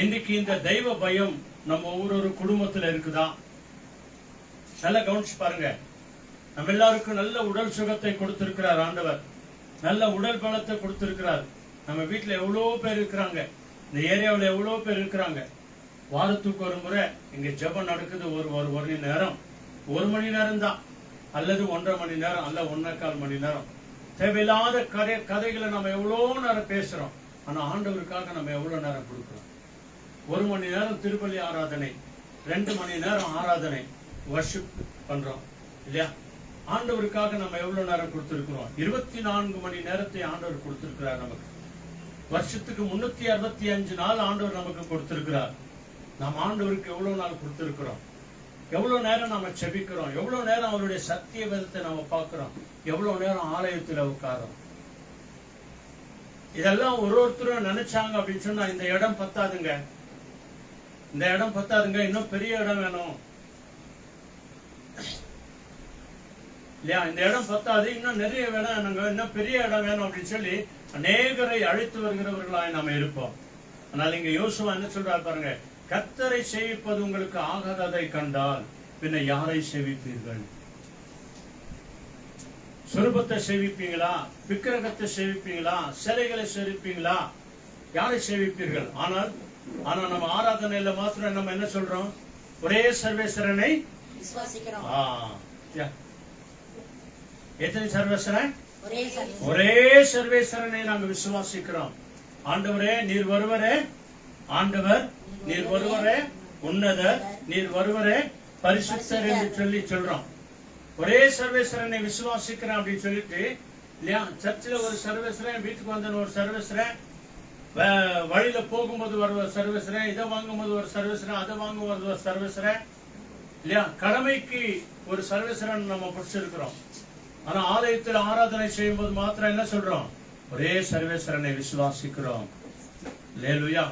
இன்னைக்கு இந்த தெய்வ பயம் நம்ம ஒவ்வொரு குடும்பத்துல இருக்குதா? நல்லா கவனிச்சு பாருங்க. நம்ம எல்லாருக்கும் நல்ல உடல் சுகத்தை கொடுத்திருக்கிறார் ஆண்டவர், நல்ல உடல் பலத்தை கொடுத்திருக்கிறார். நம்ம வீட்டுல எவ்வளவு பேர் இருக்கிறாங்க, இந்த ஏரியாவில் எவ்வளவு பேர் இருக்கிறாங்க. வாரத்துக்கு ஒரு முறை இங்க ஜெபம் நடக்குது. ஒரு மணி நேரம், 1 மணி நேரம் தான், அல்லது 1.5 மணி நேரம், அல்ல 1.25 மணி நேரம். தேவையில்லாத கதைகளை நம்ம எவ்வளவு நேரம் பேசுறோம். ஆனா ஆண்டவருக்காக நம்ம எவ்வளவு நேரம் கொடுக்கிறோம்? 1 மணி நேரம் திருப்பலி ஆராதனை, 2 மணி நேரம் ஆராதனை வர்ஷிப் பண்றோம் இல்லையா? ஆண்டவருக்காக நம்ம எவ்வளவு நேரம் கொடுத்திருக்கிறோம்? 24 மணி நேரத்தை ஆண்டவர் கொடுத்திருக்கிறார் நமக்கு. வருஷத்துக்கு 365 நாள் ஆண்டவர் நமக்கு கொடுத்திருக்கிறார். நாம் ஆண்டவருக்கு எவ்வளவு நாள் கொடுத்திருக்கிறோம்? எவ்வளவு நேரம் நாம செபிக்கிறோம்? எவ்வளவு நேரம் அவருடைய சத்திய வேதத்தை நாம பார்க்கிறோம்? எவ்வளவு நேரம் ஆலயத்துல உட்காரோம்? இதெல்லாம் ஒருத்தரும் நினைச்சாங்க அப்படின்னு சொன்னா இந்த இடம் பத்தாதுங்க, இந்த இடம் பத்தாதுங்க, இன்னும் பெரிய இடம் வேணும் இல்லையா? இந்த இடம் பத்தாது, இன்னும் நிறைய இடம் வேணுங்க, இன்னும் பெரிய இடம் வேணும் அப்படின்னு சொல்லி அநேகரை அழைத்து வருகிறவர்களாய் நாம இருப்போம். ஆனால் இங்க யோசுவா என்ன சொல்றாரு பாருங்க, கர்த்தரை சேவிப்பது உங்களுக்கு ஆகாததை கண்டால் பின்ன யாரை சேவிப்பீர்கள்? சொரூபத்தை சேவிப்பீங்களா? விக்கிரகத்தை சேவிப்பீங்களா? சிலைகளை சேவிப்பீங்களா? யாரை சேவிப்பீர்கள்? ஆனால் நம்ம ஆராதனையில மாத்திரம் நம்ம என்ன சொல்றோம்? ஒரே சர்வேஸ்வரனை விசுவாசிக்கிறோம். எத்தனை சர்வேஸ்வரன்? ஒரே சர்வேஸ்வரனை நாங்கள் விசுவாசிக்கிறோம். ஆண்டவரே நீர் ஒருவரே ஆண்டவர், நீர் ஒருவரே உன்னதர், நீர் ஒருவரே பரிசுத்தர் என்று சொல்லி சொல்றோம். ஒரே சர்வேஸ்வரனை விசுவாசிக்கிறேன் அப்படின்னு சொல்லிட்டு இல்லையா? சர்ச்சில் ஒரு சர்வேஸ்வரன், வீட்டுக்கு வந்த ஒரு சர்வேஸ்வரன், வழியில போகும்போது ஒரு சர்வேஸ்வரன், இதை வாங்கும்போது ஒரு சர்வேஸ்வரன், அதை வாங்கும்போது ஒரு சர்வேஸ்வரன் இல்லையா? கடமைக்கு ஒரு சர்வேஸ்வரன் நம்ம பிடிச்சிருக்கிறோம். ஆனா ஆலயத்தில் ஆராதனை செய்யும் போது மாத்திரம் என்ன சொல்றோம்? ஒரே சர்வேஸ்வரனை விசுவாசிக்கிறோம். அல்லேலூயா.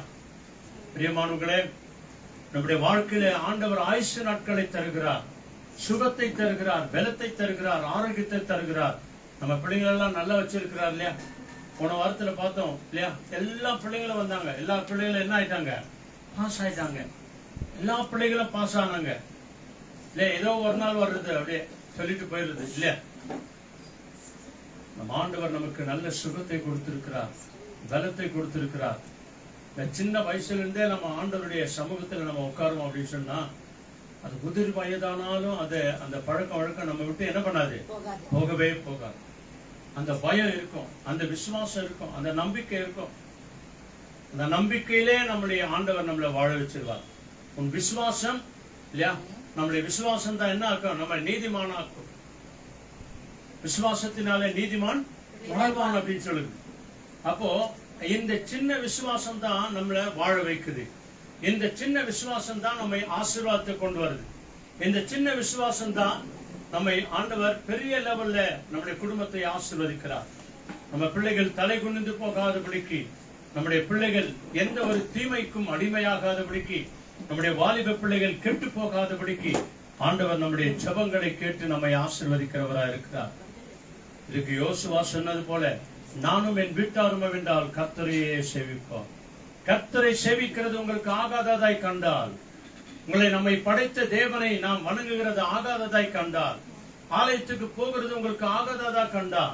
பிரியமானவர்களே, நம்முடைய வாழ்க்கையில ஆண்டவர் ஆயுசு நாட்களை தருகிறார், சுகத்தை தருகிறார், பலத்தை தருகிறார், ஆரோக்கியத்தை தருகிறார். நம்ம பிள்ளைகள் எல்லாம் நல்லா வச்சிருக்கிறார் இல்லையா? போன வாரத்துல பார்த்தோம் இல்லையா? எல்லா பிள்ளைங்களும் வந்தாங்க, எல்லா பிள்ளைகளும் என்ன ஆயிட்டாங்க? பாஸ் ஆயிட்டாங்க. எல்லா பிள்ளைகளும் பாஸ் ஆனாங்க இல்லையா? ஏதோ ஒரு நாள் வர்றது அப்படியே சொல்லிட்டு போயிடுறது இல்லையா? நம்ம ஆண்டவர் நமக்கு நல்ல சுகத்தை கொடுத்திருக்கிறார், பலத்தை கொடுத்திருக்கிறார். இந்த சின்ன வயசுல இருந்தே நம்ம ஆண்டவருடைய சமூகத்துல நம்ம உட்காரோம் அப்படின்னு சொன்னா, அது முதிர் வயதானாலும் அது அந்த பழக்க வழக்கம் நம்ம விட்டு என்ன பண்ணாது? போகவே போகாது. அந்த பயம் இருக்கும், அந்த விசுவாசம் இருக்கும், அந்த நம்பிக்கை இருக்கும். அந்த நம்பிக்கையிலே நம்முடைய ஆண்டவர் நம்மளை வாழ வச்சிருவார். உன் விசுவாசம் இல்லையா? நம்முடைய விசுவாசம் தான் என்ன ஆக்கும்? நம்ம நீதிமானாக்கும். விசுவாசத்தினாலே நீதிமான் வாழ்வான் அப்படின்னு சொல்லுது. அப்போ இந்த சின்ன விசுவாசம் தான் நம்மளை வாழ வைக்குது. இந்த சின்ன விசுவாசம் தான் நம்மை ஆசீர்வாதத்தை கொண்டு வருது. இந்த சின்ன விசுவாசம் தான் நம்மை ஆண்டவர் பெரிய லெவல்ல நம்முடைய குடும்பத்தை ஆசீர்வதிக்கிறார். நம்ம பிள்ளைகள் தலை குனிந்து போகாதபடிக்கு, நம்முடைய பிள்ளைகள் எந்த ஒரு தீமைக்கும் அடிமையாகாதபடிக்கு, நம்முடைய வாலிப பிள்ளைகள் கெட்டு போகாதபடிக்கு ஆண்டவர் நம்முடைய ஜெபங்களை கேட்டு நம்மை ஆசீர்வதிக்கிறவராக இருக்கிறார். இதுக்கு யோசுவா சொன்னது போல, நானும் என் வீட்டாரும் என்றால் கர்த்தரையே சேவிப்போம். கர்த்தரை சேவிக்கிறது உங்களுக்கு ஆகாததாய் கண்டால், உங்களை நம்மை படைத்த தேவனை நாம் வணங்குகிறது ஆகாததாய் கண்டால், ஆலயத்துக்கு போகிறது உங்களுக்கு ஆகாததா கண்டா,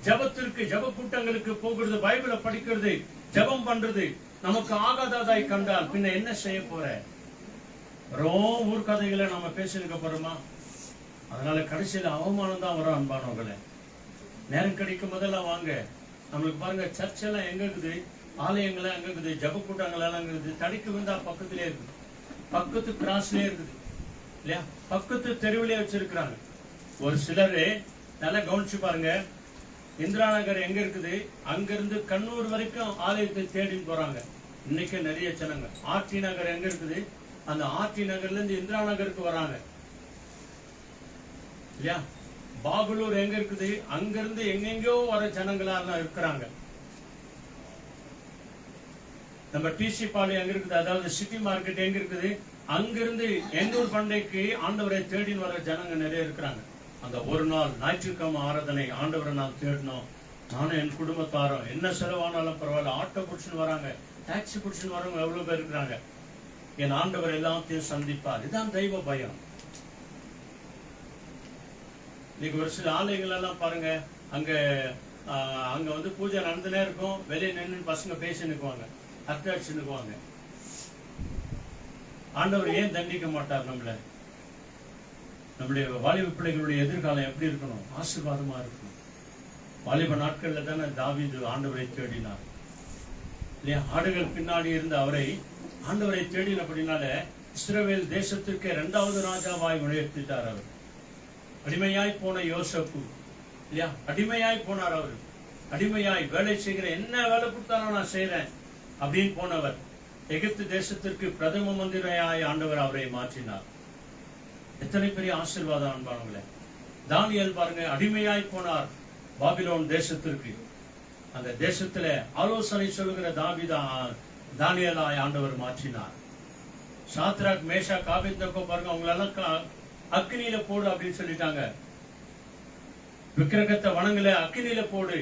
ஜபத்திற்கு ஜப கூட்டங்களுக்கு போகிறது, பைபிளை படிக்கிறது, ஜபம் பண்றது நமக்கு ஆகாததாய் கண்டால் பின்ன என்ன செய்ய போற? வெறும் ஊர்கதைகளை நாம பேசிருக்க போறோமா? அதனால கடைசியில அவமானம் தான் வரும். அன்பானவர்களே, நேரம் கிடைக்கும் போதெல்லாம் வாங்க. நம்மளுக்கு பாருங்க, சர்ச் எல்லாம் எங்க இருக்குது, ஆலயங்கள் எங்க இருக்குது, ஜப கூட்டங்கள் எல்லாம் எங்க இருக்குது? தடிக்கு வந்தா பக்கத்திலே இருக்குது, பக்கத்து கிராஸ்லயே இருக்குது இல்லையா? பக்கத்து தெருவிலே வச்சிருக்கிறாங்க. ஒரு சிலரு நல்லா கவனிச்சு பாருங்க, இந்திரா நகர் எங்க இருக்குது, அங்கிருந்து கண்ணூர் வரைக்கும் ஆலயத்தை தேடி போறாங்க. இன்னைக்கு நிறைய ஜனங்க. ஆர்டி நகர் எங்க இருக்குது, அந்த ஆர்டி நகர்ல இருந்து இந்திரா நகருக்கு வராங்க இல்லையா? பாகலூர் எங்க இருக்குது, அங்கிருந்து எங்கெங்கயோ வர ஜனங்களா இருக்கிறாங்க. நம்ம டிசி பாளையம் எங்க இருக்குது, அதாவது சிட்டி மார்க்கெட் எங்க இருக்குது, அங்கிருந்து எண்ணூர் பண்டைக்கு ஆண்டவரை தேடின்னு வர ஜனங்க நிறைய இருக்கிறாங்க. அந்த ஒரு நாள் ஞாயிற்றுக்கிழமை ஆராதனை ஆண்டவரை நான் தேடணும். நானும் என் குடும்பத்தாரும் என்ன செலவானாலும் பரவாயில்ல, ஆட்டோ பிடிச்சுன்னு வராங்க, டாக்ஸி பிடிச்சுன்னு வரவங்க எவ்வளவு பேர் இருக்கிறாங்க. என் ஆண்டவர் எல்லாத்தையும் சந்திப்பார். இதுதான் தெய்வ பயம். இன்னைக்கு ஒரு சில ஆலயங்கள் எல்லாம் பாருங்க, அங்க வந்து பூஜை நடந்துனே இருக்கும், வெளியே நின்று பசங்க பேசி நிற்குவாங்க, அட்டாச்சு நிற்குவாங்க. ஆண்டவர் ஏன் தண்டிக்க மாட்டார் நம்மள? நம்முடைய வாலிப பிள்ளைகளுடைய எதிர்காலம் எப்படி இருக்கணும்? ஆசீர்வாதமா இருக்கணும். வாலிப நாட்கள்ல தானே தாவீது ஆண்டவரை தேடினார் இல்லையா? ஆடுகள் பின்னாடி இருந்த ஆண்டவரை தேடினபடினால இஸ்ரவேல் தேசத்திற்கு 2வது ராஜாவாய் உயர்த்திட்டார். அவர் அடிமையாய் போன யோசப்பு இல்லையா? அடிமையாய் போனார். அவர் அடிமையாய் வேலை செய்கிறேன், என்ன வேலை கொடுத்தாலும் நான் செய்யறேன் அப்படின்னு போனவர் எகிப்து தேசத்திற்கு பிரதம மந்திரியாய் ஆண்டவர் அவரை மாற்றினார். எத்தனை பெரிய ஆசீர்வாதம் அன்பானவங்களே. தானியேல் பாருங்க, அடிமையாய் போனார் பாபிலோன் தேசத்திற்கு. அந்த தேசத்துல ஆலோசனை சொல்லுகிற தானியேலாய் ஆண்டவர் மாற்றினார். சாத்ராக், மேஷாக், ஆபேத்நேகோ பாருங்க, அவங்களெல்லாம் அக்னியில போடு அப்படின்னு சொல்லிட்டாங்க. விக்கிரகத்தை வணங்கல, அக்னியில போடு,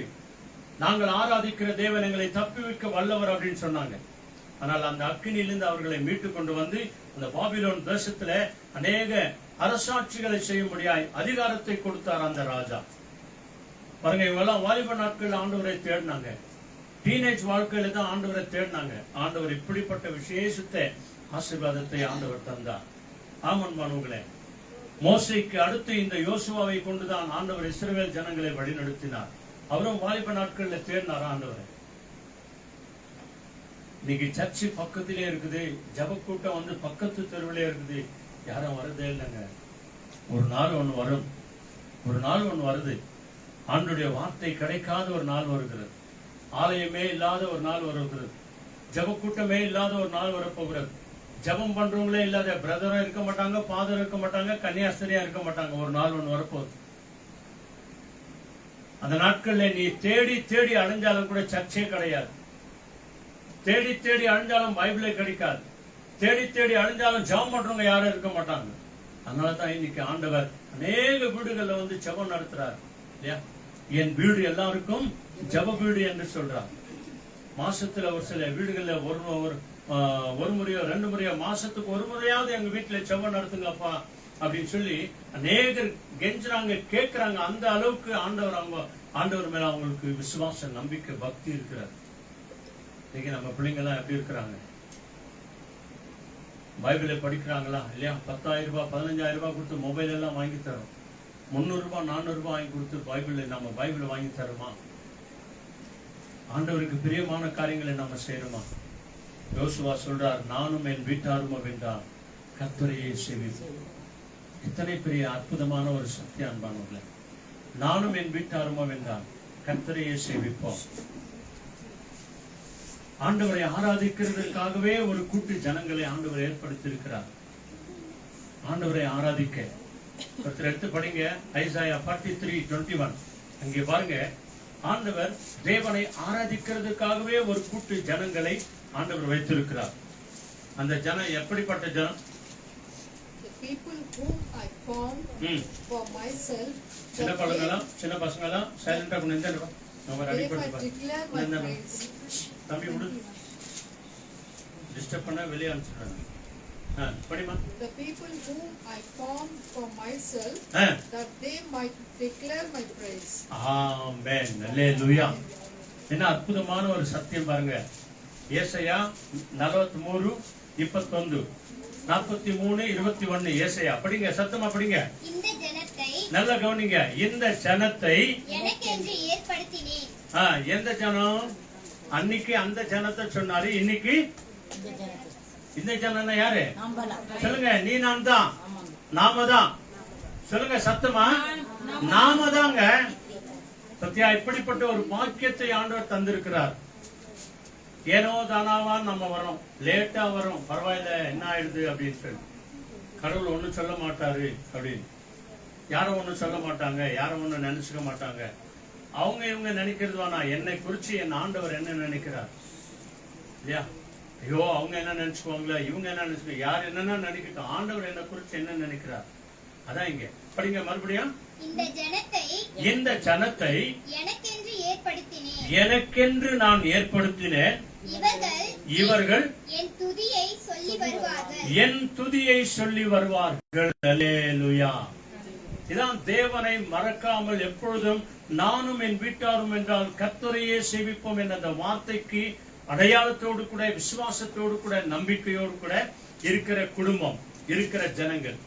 நாங்கள் ஆராதிக்கிற தேவன் எங்களை தப்புவிக்க வல்லவர் அப்படின்னு சொன்னாங்க. ஆனால் அந்த அக்னியிலிருந்து அவர்களை மீட்டு கொண்டு வந்து அந்த பாபிலோன் தேசத்துல அநேக அரசாட்சிகளை செய்யும்படியாய் அதிகாரத்தை கொடுத்தார் அந்த ராஜா. பாருங்க, இவங்கெல்லாம் வாலிப நாட்கள் ஆண்டவரை தேடினாங்க. டீனேஜ் வாழ்க்கையில தான் ஆண்டவரை தேடினாங்க. ஆண்டவர் இப்படிப்பட்ட விசேஷத்தை ஆசீர்வாதத்தை ஆண்டவர் தந்தார். ஆமன்பானவங்களே, மோசைக்கு அடுத்து இந்த யோசுவாவை கொண்டுதான் ஆண்டவர் இஸ்ரவேல் ஜனங்களை வழிநடத்தினார். அவரும் வாலிப நாட்கள்ல தேடினார் ஆண்டவரை. இன்னைக்கு சர்ச்சு பக்கத்திலே இருக்குது, ஜப கூட்டம் வந்து பக்கத்து தெருவிலே இருக்குது, யாரும் வரதே இல்லைங்க. ஒரு நாள் ஒண்ணு வரும், ஒரு நாள் ஒண்ணு வருது. ஆண்டுடைய வார்த்தை கிடைக்காத ஒரு நாள் வருகிறது, ஆலயமே இல்லாத ஒரு நாள் வருகிறது, ஜப கூட்டமே இல்லாத ஒரு நாள் வரப்போகிறது. ஜபம் பண்றவங்களே இல்லாத பிரதரும் இருக்க மாட்டாங்க, ஃபாதர் இருக்க மாட்டாங்க, கன்னியாஸ்திரியா இருக்க மாட்டாங்க. ஒரு நாள் ஒண்ணு வரப்போகுது. அந்த நாட்கள்ல நீ தேடி தேடி அடைஞ்சாலும் கூட சர்ச்சே கிடையாது. தேடி தேடி அழிஞ்சாலும் பைபிளே கிடைக்காது. தேடி தேடி அழிஞ்சாலும் ஜெபம் பண்றவங்க யாரும் இருக்க மாட்டாங்க. அதனாலதான் இன்னைக்கு ஆண்டவர் அநேக வீடுகள்ல வந்து ஜெபம் நடத்துறாரு இல்லையா? என் வீடு எல்லாருக்கும் ஜெப வீடு என்று சொல்றார். மாசத்துல ஒரு சில வீடுகள்ல ஒரு முறையோ 2 முறையோ, மாசத்துக்கு ஒரு முறையாவது எங்க வீட்டுல ஜெபம் நடத்துங்கப்பா அப்படின்னு சொல்லி அநேகர் கெஞ்சுறாங்க, கேட்கிறாங்க. அந்த அளவுக்கு ஆண்டவர் மேல அவங்களுக்கு விசுவாச, நம்பிக்கை, பக்தி இருக்கிறார். இன்னைக்கு நம்ம பிள்ளைங்க எல்லாம் எப்படி இருக்கிறாங்க? பைபிளை படிக்கிறாங்களா இல்லையா? 10,000 ரூபாய் 15,000 ரூபாய் கொடுத்து மொபைல் எல்லாம் வாங்கி தரோம். 300 ரூபாய் 400 ரூபாய் வாங்கி கொடுத்து நம்ம பைபிளை வாங்கி தரோமா? ஆண்டவருக்கு பிரியமான காரியங்களை நம்ம செய்யணுமா? யோசுவா சொல்றார், நானும் என் வீட்டாரும் வென்றார் கர்த்தரையே சேவிப்போம். எத்தனை பெரிய அற்புதமான ஒரு சக்தி அன்பானவர்களே. நானும் என் வீட்டாரும் வென்றார் கர்த்தரையே சேவிப்போம். ஆண்டவரை ஆராதிக்கிறதுக்காகவே ஒரு கூட்டு ஜனங்களை ஆண்டவர் ஏற்படுத்தி இருக்கிறார். ஆண்டவரை ஆராதிக்க ஒருத்தர் எடுத்து படிங்க, ஐசாயா 43:21. அங்கே பாருங்க, ஆண்டவர் தேவனை ஆராதிக்கிறதுக்காகவே ஒரு கூட்டு ஜனங்களை ஆண்டவர் வைத்திருக்கிறார். அந்த ஜனம் எப்படிப்பட்ட ஜனம்? The people whom I formed for myself. சின்ன பசங்களாம் சைலண்டா கொண்டு நம்ம ரெடி பண்ணி தம்பி விடு, டிஸ்டர்ப் பண்ண வெளியே அனுப்பிச்சுடுறாங்க. படிமா. The people whom I formed for myself, that they might declare my praise. ஆமென், அல்லேலூயா. என்ன அற்புதமான ஒரு சத்தியம் பாருங்க. ஏசாயா 43:21, 43:21. ஏசாயா படிங்க, சத்தமா படிங்க. இந்த ஜனத்தை நல்லா கவனிங்க. இந்த ஜனத்தை எனக்கென்று ஏற்படுத்தினேன். எந்த ஜனம்? அன்னைக்கு அந்த ஜனத்தை சொன்னாரு, இன்னைக்கு இந்த ஜனம் யாரு? சொல்லுங்க. நீ நான் தான், நாம தான். சொல்லுங்க சத்தமா, நாம தாங்க. சத்தியா, இப்படிப்பட்ட ஒரு பாக்கியத்தை ஆண்டவர் தந்திருக்கிறார். ஏனோ தானாவா நம்ம வரோம், லேட்டா வரோம், பரவாயில்ல, என்ன ஆயிடுது அப்படின்னு சொல்லி. கடவுள் ஒண்ணு சொல்ல மாட்டாரு அப்படின்னு யாரும் ஒண்ணு சொல்ல மாட்டாங்க, யாரும் ஒண்ணு நினைச்சுக்க மாட்டாங்க. அவங்க இவங்க நினைக்கிறது வேணா, என்னை குறிச்சு என் ஆண்டவர் என்ன நினைக்கிறார் இல்லையா? ஐயோ அவங்க என்ன நினைச்சுக்குவாங்களா, இவங்க என்ன நினைச்சுக்கோ, யார் என்னன்னா நினைக்கட்டும், ஆண்டவர் என்ன குறிச்சு என்ன நினைக்கிறார். அதான் இங்க படிங்க மறுபடியும். இந்த ஜனத்தை எனக்கென்று நான் ஏற்படுத்தினேன். இவர்கள் என் துதியை சொல்லி வருவார்கள். அல்லேலூயா. இதான் தேவனை மறக்காமல் எப்பொழுதும் நானும் என் வீட்டாரும் என்றால் கர்த்தரையே சேவிப்போம் என்ற அந்த வார்த்தைக்கு அடையாளத்தோடு கூட, விசுவாசத்தோடு கூட, நம்பிக்கையோடு கூட இருக்கிற குடும்பம், இருக்கிற ஜனங்கள்.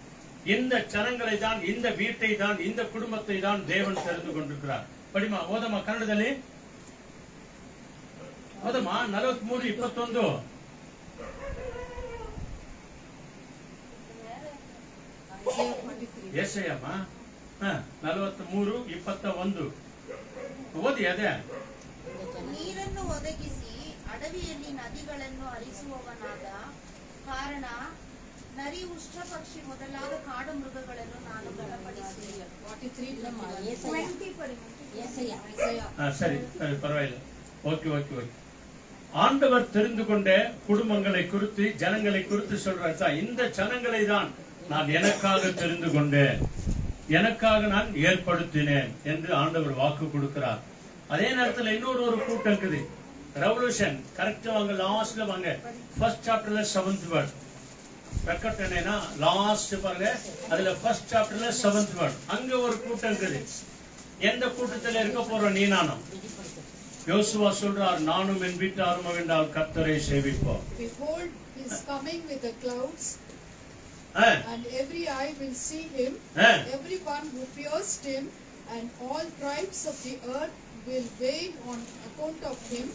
இந்த ஜனங்களை தான், இந்த வீட்டை தான், இந்த குடும்பத்தை தான் தேவன் தெரிந்து கொண்டிருக்கிறார். படிமா ஓதமா ಕನ್ನಡದಲ್ಲಿ ಓದಮ್ಮ 43:21. ಏಸಯ್ಯಮ್ಮ 43:21 ಓದಿ. ಅದೇ ನೀರನ್ನು ಒದಗಿಸಿ ಅಡವಿಯಲ್ಲಿ ನದಿಗಳನ್ನು ಹರಿಸುವವನಾದ ಕಾರಣ ನರಿ, ಉಷ್ಟ್ರ ಪಕ್ಷಿ ಮೊದಲಾದ ಕಾಡು ಮೃಗಗಳನ್ನು ನಾನು ಬಲಪಡಿಸಿದೆ. சரி பரவாயில்ல. ஓகே. ஆண்டவர் தெரிந்து கொண்ட குடும்பங்களை குறித்து, ஜனங்களை குறித்து சொல்றாரு, இந்த ஜனங்களை தான் நான் எனக்காக தெரிந்து கொண்டேன், எனக்காக நான் ஏற்படுத்தினேன் என்று ஆண்டவர் வாக்கு கொடுக்கிறார். அதே நேரத்தில் இன்னொரு கூட்டம் இருக்குது. ரெவல்யூஷன் கரெக்டா வாங்க, லாஸ்ட்ல வாங்க, ஃபர்ஸ்ட் சாப்டர்ல 7th வேர்ட். பிரகடனைனா லாஸ்ட் பாருங்க, அதுல ஃபர்ஸ்ட் சாப்டர்ல 7th வேர்ட். அங்க ஒரு கூட்டம் இருக்குது. எந்த கூட்டத்தில் இருக்க போறோம்? நீ நானும். யோசுவா சொல்றார், நானும் என் வீட்டாரும் என்றால் கர்த்தரை சேவிப்போம். Behold, he is coming with the clouds, and every eye will see him, everyone who pierced him, and all tribes of the earth will wail on account of him.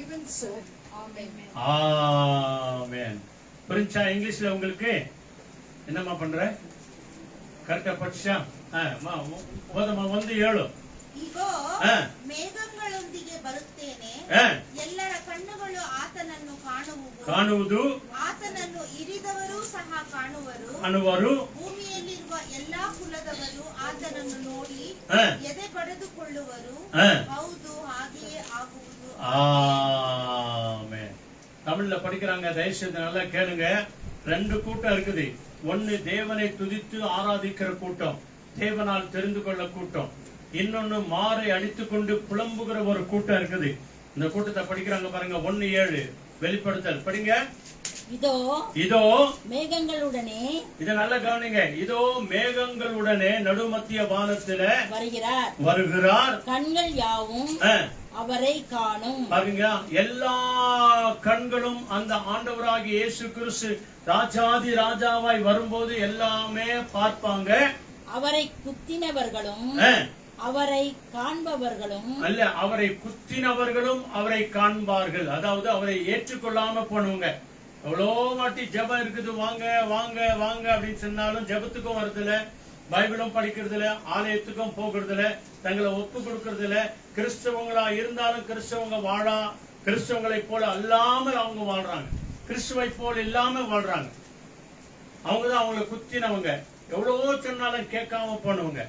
Even so, amen. Amen. புரிஞ்சா? இங்கிலீஷ்ல உங்களுக்கு என்னமா பண்ற? கரெக்டா படிச்சா? ಓದಮ್ಮ 1:7. ಇಗೋ, ಮೇಘಗಳೊಂದಿಗೆ ಬರುತ್ತೇನೆ, ಎಲ್ಲರ ಕಣ್ಣುಗಳು ಆತನನ್ನು ಕಾಣುವುದು, ಆತನನ್ನು ಇರಿದವರು ಸಹ ಕಾಣುವರು, ಭೂಮಿಯಲ್ಲಿರುವ ಎಲ್ಲಾ ಕುಲದವರು ಆತನನ್ನು ನೋಡಿ ಎದೆ ಬಡಿದುಕೊಳ್ಳುವರು. ಹೌದು, ಹಾಗೆಯೇ ಆಗುವುದು. ஆமென். தமிழ்ல படிக்கிறாங்க, தயவு செய்து நல்லா கேளுங்க. 2 கூட்டம் இருக்குது. ஒன்னு தேவனை துதித்து ஆராதிக்கிற கூட்டம், தேவனால் தெரிந்து கொள்ள கூட்டம். இன்னொன்னு மாறை அடித்துக் கொண்டு புலம்புகிற ஒரு கூட்டம் இருக்குது. இந்த கூட்டத்தை படிக்கிறாங்க பாருங்க. 1:7 வெளிப்படுத்தல் படிங்க. இதோ மேகங்களுடனே, இத நல்ல கவனிங்க, இதோ மேகங்களுடனே நடுமத்திய வானத்தில வருகிறார், கண்கள் யாவும் அவரை காணும். பாருங்க, எல்லா கண்களும் அந்த ஆண்டவராகிய இயேசு கிறிஸ்து ராஜாதி ராஜாவாய் வரும்போது எல்லாமே பார்ப்பாங்க. அவரை குத்தினவர்களும் அவரை காண்பவர்களும் அல்ல, அவரை குத்தினவர்களும் அவரை காண்பார்கள். அதாவது அவரை ஏற்றுக்கொள்ளாம போனவங்க. எவ்வளோ வாட்டி ஜெபம் இருக்குது, வாங்க வாங்க வாங்க அப்படின்னு சொன்னாலும் ஜெபத்துக்கும் வருதுல, பைபிளும் படிக்கிறதுல, ஆலயத்துக்கும் போகிறதுல, தங்களை ஒப்பு கொடுக்கறதுல, கிறிஸ்தவங்களா இருந்தாலும் கிறிஸ்தவங்களை போல அல்லாமல் அவங்க வாழ்றாங்க, கிறிஸ்துவை போல இல்லாம வாழ்றாங்க. அவங்கதான் அவங்களை குத்தினவங்க. எவ்வளவோ சொன்னாலும் கேட்காம போனவங்க.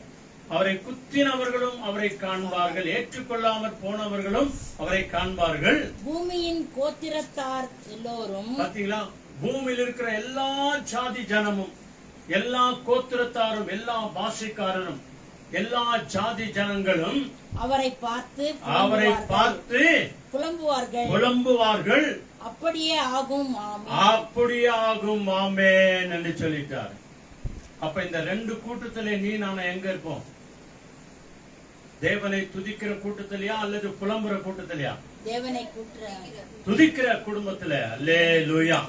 அவரை குத்தினவர்களும் அவரை காண்பார்கள், ஏற்றுக்கொள்ளாமற் போனவர்களும் அவரை காண்பார்கள். பூமியின் கோத்திரத்தார் எல்லோரும், பாத்தீங்களா, பூமியில் இருக்கிற எல்லா ஜாதி ஜனமும், எல்லா கோத்திரத்தாரும், எல்லா பாஷைக்காரரும், எல்லா ஜாதி ஜனங்களும் அவரை பார்த்து புலம்புவார்கள். அப்படியே ஆகும் ஆமென் என்று சொல்லிட்டார். அப்ப இந்த 2 கூட்டத்திலே நீ நானும் எங்க இருப்போம்? தேவனை துதிக்கிற கூட்டத்திலயா அல்லது புலம்புற கூட்டத்திலயா? தேவனை துதிக்கிற குடும்பத்துல. அல்லேலூயா.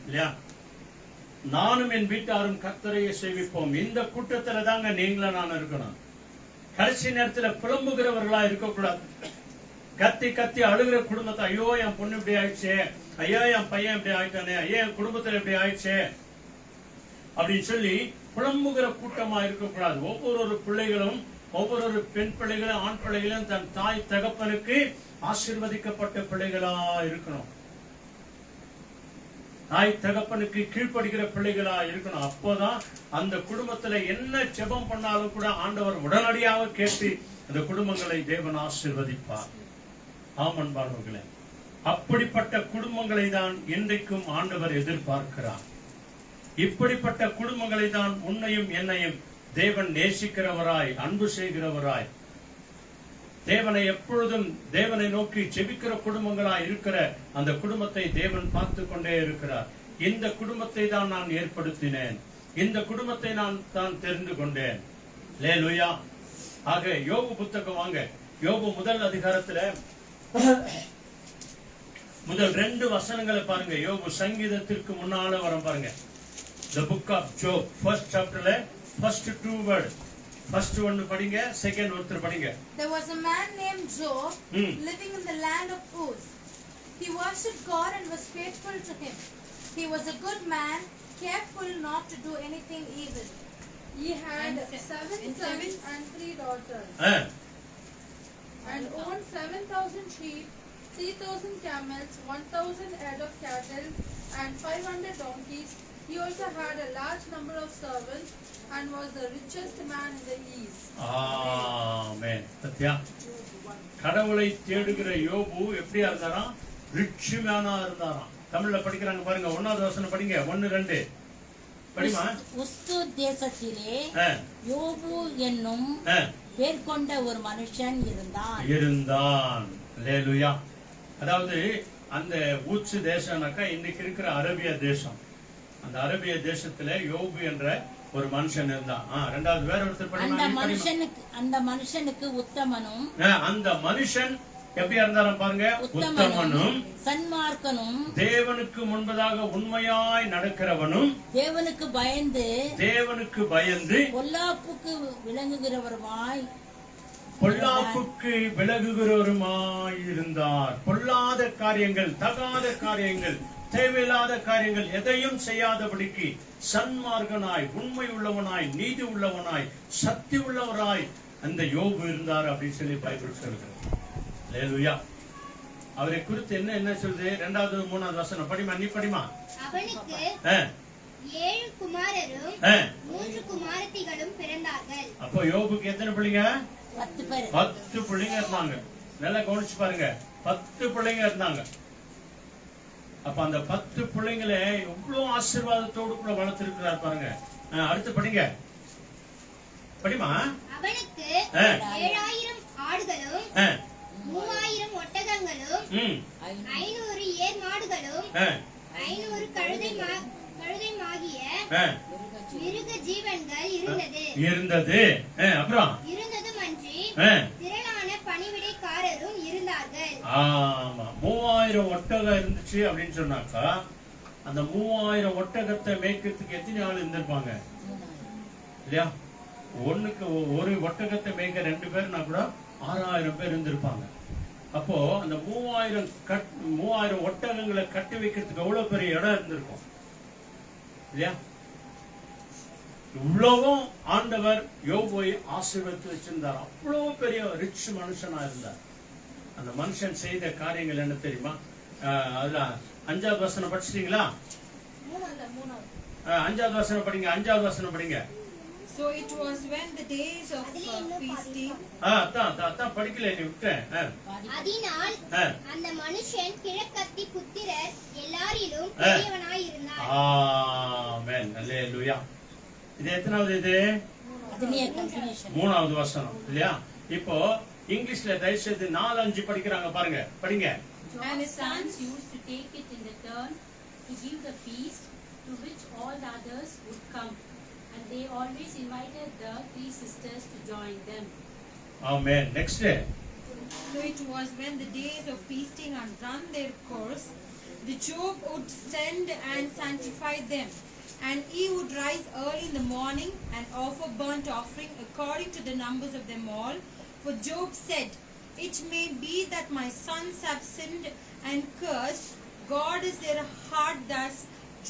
இல்லையா? நானும் என் வீட்டாரும் கர்த்தரையே சேவிப்போம். இந்த கூட்டத்துல தாங்க நீங்களும் நான் இருக்கணும். கடைசி நேரத்துல புலம்புகிறவர்களா இருக்கக்கூடாது. கத்தி கத்தி அழுகிற குடும்பத்தை, ஐயோ என் பொண்ணு இப்படி ஆயிடுச்சு, ஐயோ என் பையன் இப்படி ஆயிட்டானே, ஐயோ என் குடும்பத்துல இப்படி ஆயிடுச்சு அப்படின்னு சொல்லி புலம்புகிற கூட்டமா இருக்கக்கூடாது. ஒவ்வொரு பிள்ளைகளும், ஒவ்வொரு பெண் பிள்ளைகளும், ஆண் பிள்ளைகளும் தன் தாய் தகப்பனுக்கு ஆசீர்வதிக்கப்பட்ட பிள்ளைகளா இருக்கணும். தாய் தகப்பனுக்கு கீழ்ப்படுகிற பிள்ளைகளா இருக்கணும். அப்போதான் அந்த குடும்பத்துல என்ன ஜெபம் பண்ணாலும் கூட ஆண்டவர் உடனடியாக கேட்டு அந்த குடும்பங்களை தேவன் ஆசீர்வதிப்பார். ஆமன்பார்களே, அப்படிப்பட்ட குடும்பங்களை தான் இன்றைக்கும் ஆண்டவர் எதிர்பார்க்கிறார். இப்படிப்பட்ட குடும்பங்களை தான் உன்னையும் என்னையும் தேவன் நேசிக்கிறவராய், அன்பு செய்கிறவராய், தேவனை எப்பொழுதும் தேவனை நோக்கி ஜெபிக்கிற குடும்பங்களாய் இருக்கிற அந்த குடும்பத்தை தேவன் பார்த்து கொண்டே இருக்கிறார். இந்த குடும்பத்தை தான் நான் ஏற்படுத்தினேன், இந்த குடும்பத்தை நான் தான் தெரிந்து கொண்டேன். அல்லேலூயா. ஆக யோபு புத்தகம் வாங்க. யோபு முதல் அதிகாரத்துல முதல் 2 வசனங்களை பாருங்க. யோபு சங்கீதத்திற்கு முன்னால வரும் பாருங்க. The book of Job, first chapterல first 2 word. First one படிங்க, second ஒருத்தர் படிங்க. There was a man named Job living in the land of Uz. He worshipped God and was faithful to him. He was a good man, careful not to do anything evil. He had 7 sons and 3 daughters, and owned 7,000 sheep, 3,000 camels, 1,000 head of cattle, and 500 donkeys. He also had a large number of servants and was the richest man in the east. ஆமென். சத்யா. கடவுளை தேடுகிற யோபு எப்படியா இருந்தாராம்? Rich மேனா இருந்தாராம். தமிழ்ல படிக்கிறாங்க பாருங்க. 1வது வசனம் படிங்க. 1 2 படிமா. உஸ்தூர் தேசத்திலே யோபு என்னும் பேர் கொண்ட ஒரு மனுஷன் இருந்தான். அல்லேலூயா. அதாவது அந்த ஊச்சு தேசம்னாக்கா இன்னைக்கு இருக்கிற அரேபிய தேசம். அந்த அரேபிய தேசத்துல யோபு என்ற ஒரு மனுஷன் இருந்தான். 2வது வேற ஒருத்தர் படிங்க. அந்த மனுஷனுக்கு உத்தமனும், அந்த மனுஷன் எப்படியா இருந்தாலும் பாருங்க, உத்தமனும் சன்மார்க்கனும், தேவனுக்கு முன்பதாக உண்மையாய் நடக்கிறவனும், தேவனுக்கு பயந்து பொல்லாப்புக்கு விலகுகிறவருமாய் இருந்தார். பொல்லாத காரியங்கள், தகாத காரியங்கள், தேவையில்லாத காரியங்கள் எதையும் செய்யாதபடிக்கு சன்மார்க்கனாய், உண்மை உள்ளவனாய், நீதி உள்ளவனாய், சக்தி உள்ளவராய் அந்த யோபு இருந்தார் அப்படின்னு சொல்லி பைபிள் சொல்கிறது. அல்லேலூயா. அவரை குறித்து என்ன சொல்லுது? 2வது 3வது வசனம் படிமா. நீ படிமா. அவனுக்கு 7 குமாரரும் 3 குமாரத்திகளும் பிறந்தார்கள். அப்போ யோபுக்கு எத்தனை பிள்ளைங்க? 10 பிள்ளைங்க இருந்தாங்க. நல்லா கவனிச்சு பாருங்க. 10 பிள்ளைங்க இருந்தாங்க. அப்ப அந்த 10 பிள்ளைங்களை எவ்வளவு ஆசீர்வாதத்தோடு கூட வளர்த்திருக்கிறார் பாருங்க. அடுத்து படிங்க. படிமா. அவனுக்கு 7,000 ஆடுகளும் 3,000 ஒட்டகங்களும் 500 ஏர் மாடுகளும் 500 கழுதைமாகிய மிருக ஜீவன்கள் இருந்தது. அப்புறம் இருந்ததுமன்றி திரளான பணிவிடைக்காரரும் இருந்தார்கள். ஆமா, 3000 ஒட்டகம் இருந்துச்சு அப்படின்னு சொன்னாக்கா அந்த 3000 ஒட்டகத்தை மேய்க்கிறதுக்கு எத்தனை ஆள் இருந்திருப்பாங்க இல்லையா? ஒரு ஒட்டகத்தை மேய்க்க 2 பேர்னா கூட 6,000 பேர் இருந்திருப்பாங்க. அப்போ அந்த 3000 ஒட்டகங்களை கட்டி வைக்கிறதுக்கு எவ்வளவு பெரிய இடம் இருந்திருக்கும் இல்லையா? இவ்வளவும் ஆண்டவர் யோபுவை ஆசீர்வதித்து வச்சிருந்தார். அவ்வளவு பெரிய ரிச் மனுஷனா இருந்தார். அந்த மனுஷன் செய்த காரியங்கள் என்ன தெரியுமா? அதுல 5வது வசனம் படிச்சிட்டீங்களா? 5வது வசனம் படிங்க. 5வது வசனம் படிங்க. So it was when the days of feasting. அதான் படிக்கல, நீ விட்டேன். அதனால் அந்த மனுஷன் கிழக்கத்தி புத்திரர் எல்லாரிலும் பெரியவனாய் இருந்தார். ஆமென். அல்லேலூயா. இது எத்தனாவது? இது 3வது வசனம் இல்லையா? இப்போ இங்கிலீஷ்ல தயவுசெய்து 4-5 படிக்கிறாங்க பாருங்க. படிங்க. And his sons used to take it in the turn to give the feast to which all the others would come. And they always invited the 3 sisters to join them. Amen. Next day. So it was when the days of feasting had run their course, the Job would send and sanctify them. And he would rise early in the morning and offer burnt offering according to the numbers of them all. For Job said, "It may be that my sons have sinned and cursed. God is their heart." Thus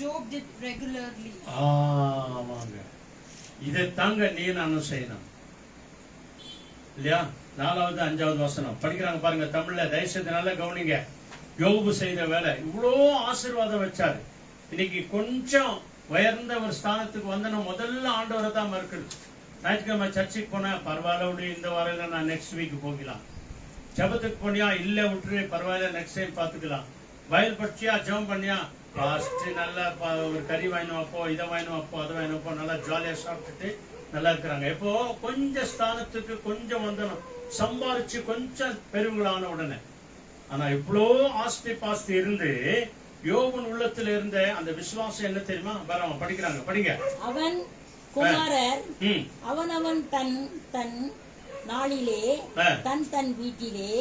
Job did regularly. ஆமாங்க. இதை தாங்க நீ நானும் செய்யணும் இல்லையா? 4வது 5வது வசனம் படிக்கிறாங்க பாருங்க. தமிழ்ல தயவுசெய்து நல்லா கவனிங்க. யோபு செய்த வேலை இவ்வளோ ஆசீர்வாதம் வச்சாரு. இன்னைக்கு கொஞ்சம் உயர்ந்த ஒரு ஸ்தானத்துக்கு வந்தனா முதல்ல ஆண்டவரை தான் மறுக்கிறது. ஞாயிற்றுக்கிழமை சர்ச்சுக்கு போனா பரவாயில்ல, இந்த வாரம் நான் நெக்ஸ்ட் வீக் போகலாம். ஜபத்துக்கு போனியா? இல்ல விட்டுரு, பரவாயில்ல, நெக்ஸ்ட் டைம் பாத்துக்கலாம். பைபிள் படிச்சியா? ஜெபம் பண்ணியா? பாஸ்ட் நல்லா ஒரு கறி வாங்கினோம், அப்போ இதை வாங்கினோம், அப்போ அதை வாங்கினோம், அப்போ நல்லா ஜாலியா சாப்பிட்டுட்டு நல்லா இருக்கிறாங்க. எப்போ கொஞ்சம் ஸ்தானத்துக்கு கொஞ்சம் வந்தனும் சம்பாரிச்சு கொஞ்சம் பெருங்களான உடனே. ஆனா இவ்வளோ ஆஸ்தி பாஸ்தி இருந்து யோபுன் உள்ளத்துல இருந்த அந்த விசுவாசம் என்ன தெரியுமா? வரவன் படிக்கிறாங்க, படிங்க. அவன் குமாரர் அவனவன் தன் தன் நாளிலே தன் தன் வீட்டிலே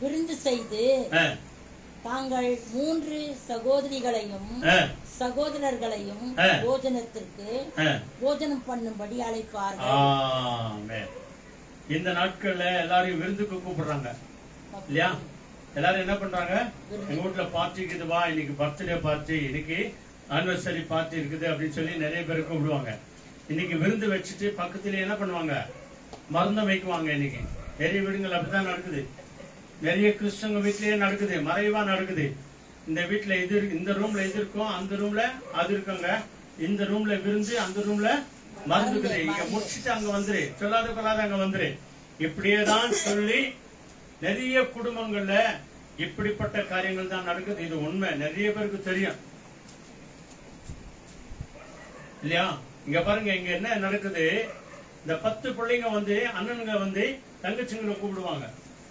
விருந்து செய்து தாங்கள் 3 சகோதரிகளையும் சகோதரர்களையும் போஜனத்திற்கு போஜனம் பண்ணும்படி அழைப்பார்கள். இந்த நாட்கள்ல எல்லாரையும் விருந்துக்கு கூப்பிடுறாங்க இல்லையா? எல்லாரும் என்ன பண்றாங்க? எங்க வீட்டுல பார்ட்டி இருக்குதுவா, இன்னைக்கு பர்த்டே பார்ட்டி, இன்னைக்கு ஆனிவர்சரி பார்ட்டி இருக்குது அப்படின்னு சொல்லி நிறைய பேர் கூப்பிடுவாங்க. இன்னைக்கு விருந்து வச்சுட்டு பக்கத்துல என்ன பண்ணுவாங்க? மருந்தம் வைக்குவாங்க. இன்னைக்கு நிறைய வீடுகள் அப்படித்தான் நடக்குது. நிறைய கிறிஸ்தவங்க வீட்லயே நடக்குது, மறைவா நடக்குது. இந்த வீட்டுல இது இருக்கு, இந்த ரூம்ல இது இருக்கும், அந்த ரூம்ல அது இருக்குங்க, இந்த ரூம்ல விருந்து, அந்த ரூம்ல மருந்துக்குது, இங்க முடிச்சுட்டு அங்க வந்துரு, சொல்லாத கொள்ளாத அங்க வந்துரு. இப்படியேதான் சொல்லி நிறைய குடும்பங்கள்ல இப்படிப்பட்ட காரியங்கள் தான் நடக்குது. இது உண்மை, நிறைய பேருக்கு தெரியும் இல்லையா? இங்க பாருங்க, இங்க என்ன நடக்குது? இந்த 10 பிள்ளைங்க வந்து அண்ணனுங்க வந்து தங்கச்சிங்களை கூப்பிடுவாங்க,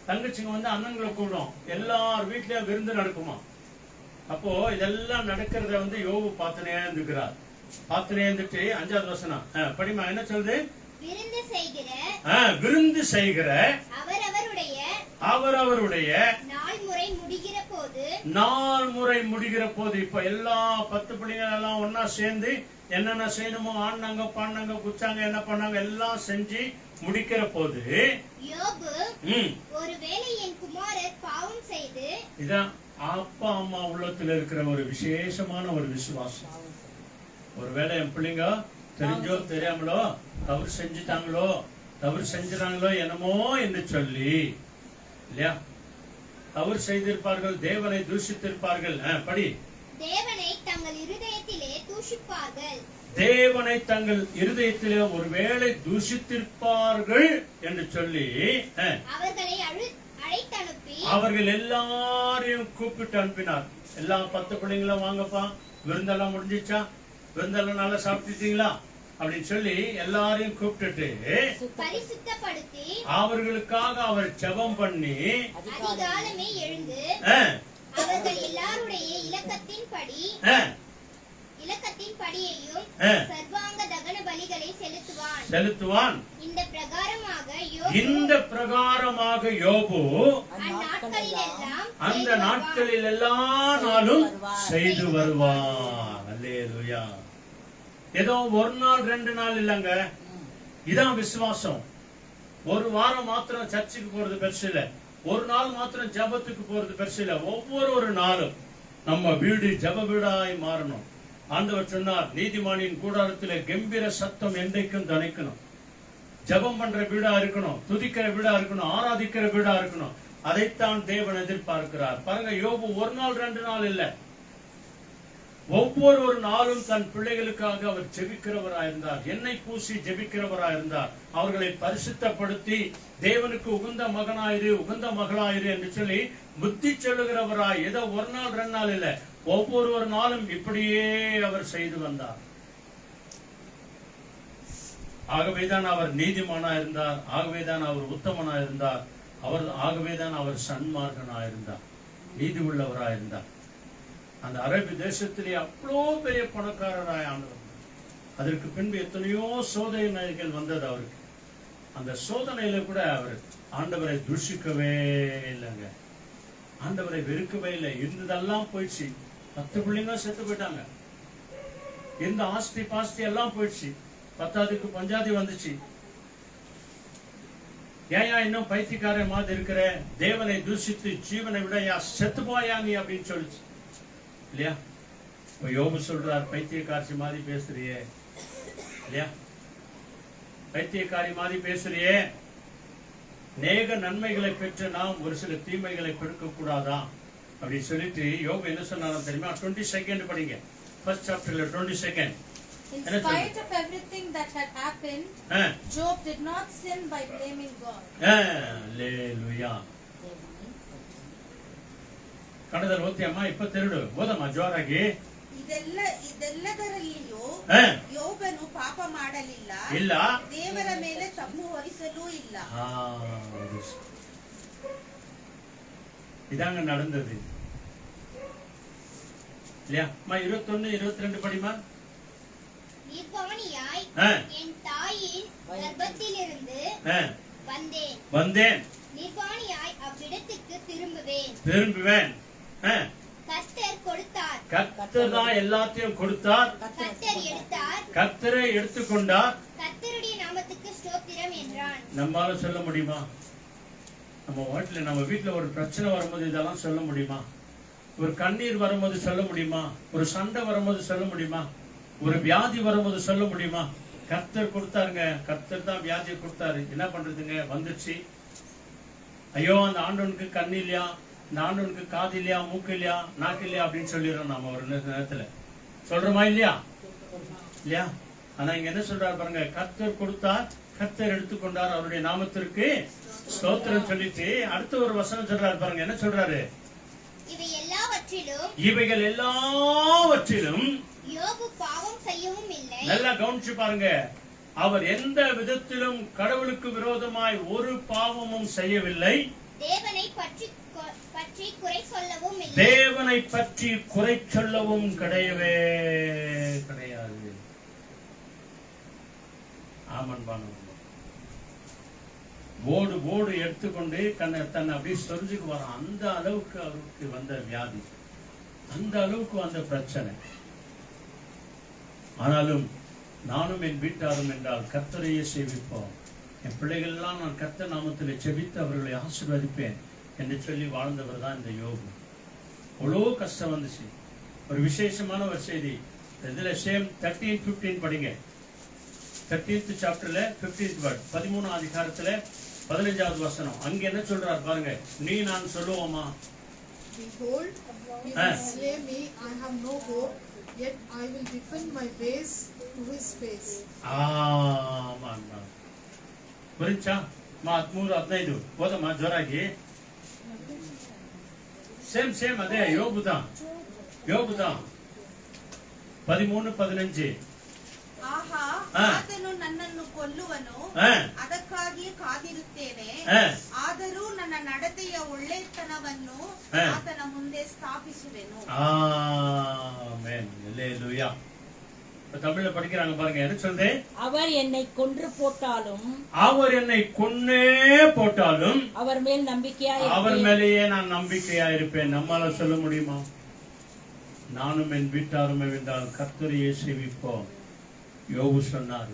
தங்கச்சிங்க வந்து அண்ணன்களை கூப்பிடும். எல்லார் வீட்லயும் விருந்து நடக்குமா? அப்போ இதெல்லாம் நடக்கிறத வந்து யோபு பார்த்துனே இருந்துக்கிறார். பார்த்துனே இருந்துட்டு 5வது வசனம் படிமா, என்ன சொல்லுது? விருந்து செய்கிற அவரவருடைய நாள் முறை முடிகிற போது, இப்ப எல்லா 10 பிள்ளைங்க எல்லாம் ஒன்னா சேர்ந்து என்னென்ன செய்யணுமோ ஆடினாங்க, பாடினாங்க, குச்சாங்க, என்ன பண்ணாங்க எல்லாம் செஞ்சு முடிக்கிற போது ஒருவேளை என் குமாரர் பாவம் செய்து, இதான் அப்பா அம்மா உள்ளத்துல இருக்கிற ஒரு விசேஷமான ஒரு விசுவாசம். ஒருவேளை என் பிள்ளைங்க தெரிஞ்சோ தெரியாமலோ தவறு செஞ்சுட்டாங்களோ, தவறு செஞ்சுறாங்களோ என்னமோ என்று சொல்லி இல்லையா, தவறு செய்திருப்பார்கள், தேவனை தூஷித்திருப்பார்கள். படி, தேவனை தங்கள் இருதயத்திலே தூஷிப்பார்கள், தேவனை தங்கள் இருதயத்திலே ஒருவேளை தூஷித்திருப்பார்கள் என்று சொல்லி அவர்களை அழைத்தனுப்பி அவர்கள் எல்லாரையும் கூப்பிட்டு அனுப்பினார். எல்லா 10 பிள்ளைங்களும் வாங்கப்பா, விருந்தெல்லாம் முடிஞ்சிச்சா, விருந்தெல்லாம் நல்லா சாப்பிட்டுட்டீங்களா அப்படின்னு சொல்லி எல்லாரையும் கூப்பிட்டுட்டு பரிசுத்தப்படுத்தி அவர்களுக்காக அவர் ஜெபம் பண்ணி அதிகாலமே எழுந்து அவர்கள் எல்லாருடைய இலக்கத்தின் படியையும் சர்வாங்க தகன பலிகளை செலுத்துவான். இந்த பிரகாரமாக யோபு அந்த நாட்களில் எல்லா நாளும் செய்து வருவான். அல்லேலூயா. ஏதோ ஒரு நாள் 2 நாள் இல்லங்க, இதான் விசுவாசம். ஒரு வாரம் மாத்திரம் சர்ச்சுக்கு போறது பெருசு இல்ல, ஒரு நாள் மாத்திரம் ஜபத்துக்கு போறது பெருசு இல்ல. ஒவ்வொரு நாளும் நம்ம வீடு ஜப வீடாய் மாறணும். ஆண்டவர் சொன்னார், நீதிமானின் கூடாரத்திலே கம்பீர சத்தம் என்றைக்கும் தணிக்கணும். ஜபம் பண்ற வீடா இருக்கணும், துதிக்கிற வீடா இருக்கணும், ஆராதிக்கிற வீடா இருக்கணும். அதைத்தான் தேவன் எதிர்பார்க்கிறார். பாருங்க, யோபு ஒரு நாள் 2 நாள் இல்ல, ஒவ்வொரு நாளும் தன் பிள்ளைகளுக்காக அவர் ஜெபிக்கிறவராயிருந்தார். எண்ணெய் பூசி ஜெபிக்கிறவராயிருந்தார். அவர்களை பரிசுத்தப்படுத்தி தேவனுக்கு உகந்த மகனாயிரு, உகந்த மகளாயிரு என்று சொல்லி புத்தி சொல்லுகிறவராய். ஏதோ ஒரு நாள் 2 நாள் இல்ல, ஒவ்வொரு நாளும் இப்படியே அவர் செய்து வந்தார். ஆகவேதான் அவர் நீதிமானா இருந்தார், ஆகவேதான் அவர் உத்தமனா இருந்தார், ஆகவேதான் அவர் சன்மார்கனா இருந்தார், நீதி உள்ளவராயிருந்தார். அந்த அரபு தேசத்திலே அவ்வளோ பெரிய பணக்காரராய் ஆண்டவர். அதற்கு பின்பு எத்தனையோ சோதனைகள் வந்தது அவருக்கு. அந்த சோதனையில கூட அவர் ஆண்டவரை தூஷிக்கவே இல்லைங்க, ஆண்டவரை வெறுக்கவே இல்லை. இருந்ததெல்லாம் போயிடுச்சு, 10 பிள்ளைங்க செத்து போயிட்டாங்க, இருந்த ஆஸ்தி பாஸ்தி எல்லாம் போயிடுச்சு, 10ஆவதுக்கு பஞ்சாதி வந்துச்சு. ஏயா இன்னும் பைத்தியக்கார மாதிரி இருக்கிற, தேவனை தூஷித்து ஜீவனை விட செத்து போயா நீ அப்படின்னு சொல்லிச்சு இல்லையா? யோபு சொல்றார், பைத்தியக்காரி மாதிரி பேசுறியே இல்லையா, பைத்தியக்காரி மாதிரி பேசுறியே, நேக நன்மைகளை பெற்று நாம் ஒரு சில தீமைகளை பெருக்க கூடாதா அப்படின்னு சொல்லிட்டு யோபு என்ன சொன்னாலும் தெரியுமா? 22 படிங்க, ஃபர்ஸ்ட் சாப்டர்ல 22. In spite of everything that had happened, Job did not sin by blaming God. Hallelujah. ಕಣದಲ್ಲಿ ಓದ್ತೀಯಮ್ಮ 22 ಓದಮ್ಮ ಜೋರಾಗಿ. ಇದೆಲ್ಲದರಲ್ಲಿಯೂ ಯೋಬನು ಪಾಪ ಮಾಡಲಿಲ್ಲ, ಇಲ್ಲ, ದೇವರ ಮೇಲೆ ತಪ್ಪು ಹೊರಿಸಲೂ ಇಲ್ಲ. இதாங்க நடந்தது இல்லையா? 21, 22 படிமா. நிர்வாணியாய் என் தாயின் கர்ப்பத்திலிருந்து வந்தேன். நிர்வாணியாய் அவ்விடத்துக்கு திரும்புவேன். கர்த்தர் கொடுத்தார். கர்த்தர் தான் எல்லாத்தையும் கொடுத்தார். கர்த்தர் எடுத்தார். கர்த்தரை எடுத்துக்கொண்டார். கர்த்தருடைய நாமத்துக்கு ஸ்தோத்திரம் என்றான். நம்மால சொல்ல முடியுமா? நம்ம வீட்டுல ஒரு பிரச்சனை வரும்போது இதெல்லாம் சொல்ல முடியுமா? ஒரு கண்ணீர் வரும்போது சொல்ல முடியுமா? ஒரு சண்டை வரும்போது சொல்ல முடியுமா? ஒரு வியாதி வரும்போது சொல்ல முடியுமா? கர்த்தர் கொடுத்தாருங்க. கர்த்தர் தான் வியாதியை கொடுத்தாரு. என்ன பண்றதுங்க? வந்துச்சு. ஐயோ, அந்த ஆண்டவனுக்கு கண்ணு இல்லையா, இந்த ஆண்டவனுக்கு காது இல்லையா, மூக்கு இல்லையா, நாக்கு இல்லையா அப்படின்னு சொல்லிடுறோம் நம்ம ஒரு நேரத்துல. சொல்றோமா இல்லையா? இல்லையா? ஆனா இங்க என்ன சொல்றாரு பாருங்க, கர்த்தர் கொடுத்தார், கர்த்தர் எடுத்துக்கொண்டார், அவருடைய நாமத்திற்கு ஸ்தோத்திரம் சொல்லிட்டு அடுத்த ஒரு வசனம் சொல்றாரு பாருங்க. என்ன சொல்றாரு? இவைகள் எல்லாவற்றிலும் யோபு பாவம் செய்யவும் இல்லை. நல்லா கவனிச்சு பாருங்க. அவர் எந்த விதத்திலும் கடவுளுக்கு விரோதமாய் ஒரு பாவமும் செய்யவில்லை. தேவனை பற்றி குறை சொல்லவும் இல்லை. தேவனை பற்றி குறை சொல்லவும் கிடையவே கிடையாது. ஆமன் பானு ஓடு எடுத்துக்கொண்டு தன்னை அப்படியே சொரிஞ்சுக்கு வரான். அந்த அளவுக்கு அவருக்கு வந்த வியாதி, அந்த அளவுக்கு வந்த பிரச்சனை. ஆனாலும் நானும் என் வீட்டாரும் என்றால் கர்த்தரையே சேவிப்போம். என் பிள்ளைகள் எல்லாம் நான் கர்த்தர் நாமத்தில் செபித்து அவர்களை ஆசீர்வதிப்பேன் என்று சொல்லி வாழ்ந்தவர் தான் இந்த யோபு. அவ்வளோ கஷ்டம் வந்துச்சு. ஒரு விசேஷமான ஒரு செய்தி இதுல சேம் 13-15 படிங்க. 13th சாப்டர்ல 15th வேர்ட், 13ஆம் அதிகாரத்துல 15வது வசனம். அங்க என்ன சொல்றாரு பாருங்க. நீ நான் சொல்லுவோமா? Behold, he will slay me, I have no hope, yet I will defend my ways to his face. ಬರೀಚಾ ಮಾ 13-15 ಓದಮ್ಮ ಜೋರಾಗಿ. ಸೇಮ್ ಅದೇ ಯೋಬುದ 13-15. ಆಹಾ, ಆತನು ನನ್ನನ್ನು ಕೊಲ್ಲುವನು, ಅದಕ್ಕಾಗಿ ಕಾದಿರುತ್ತೇನೆ. ಆದರೂ ನನ್ನ ನಡತೆಯ ಒಳ್ಳೆತನವನ್ನು ಆತನ ಮುಂದೆ ಸ್ಥಾಪಿಸುವೆನು. ஆமென். அல்லேலூயா. தமிழ்ல படிக்கிறாங்க பாருங்க. என்ன சொல்றே? அவர் என்னை கொன்று போட்டாலும், அவர் என்னை கொன்னே போட்டாலும் அவர் மேல் நம்பிக்கையா அவர் மேலேயே நான் நம்பிக்கையா இருப்பேன். நம்மால சொல்ல முடியுமா? நானும் என் வீட்டாரும் என்றால் கர்த்தரையே சேவிப்போம். யோபு சொன்னார்,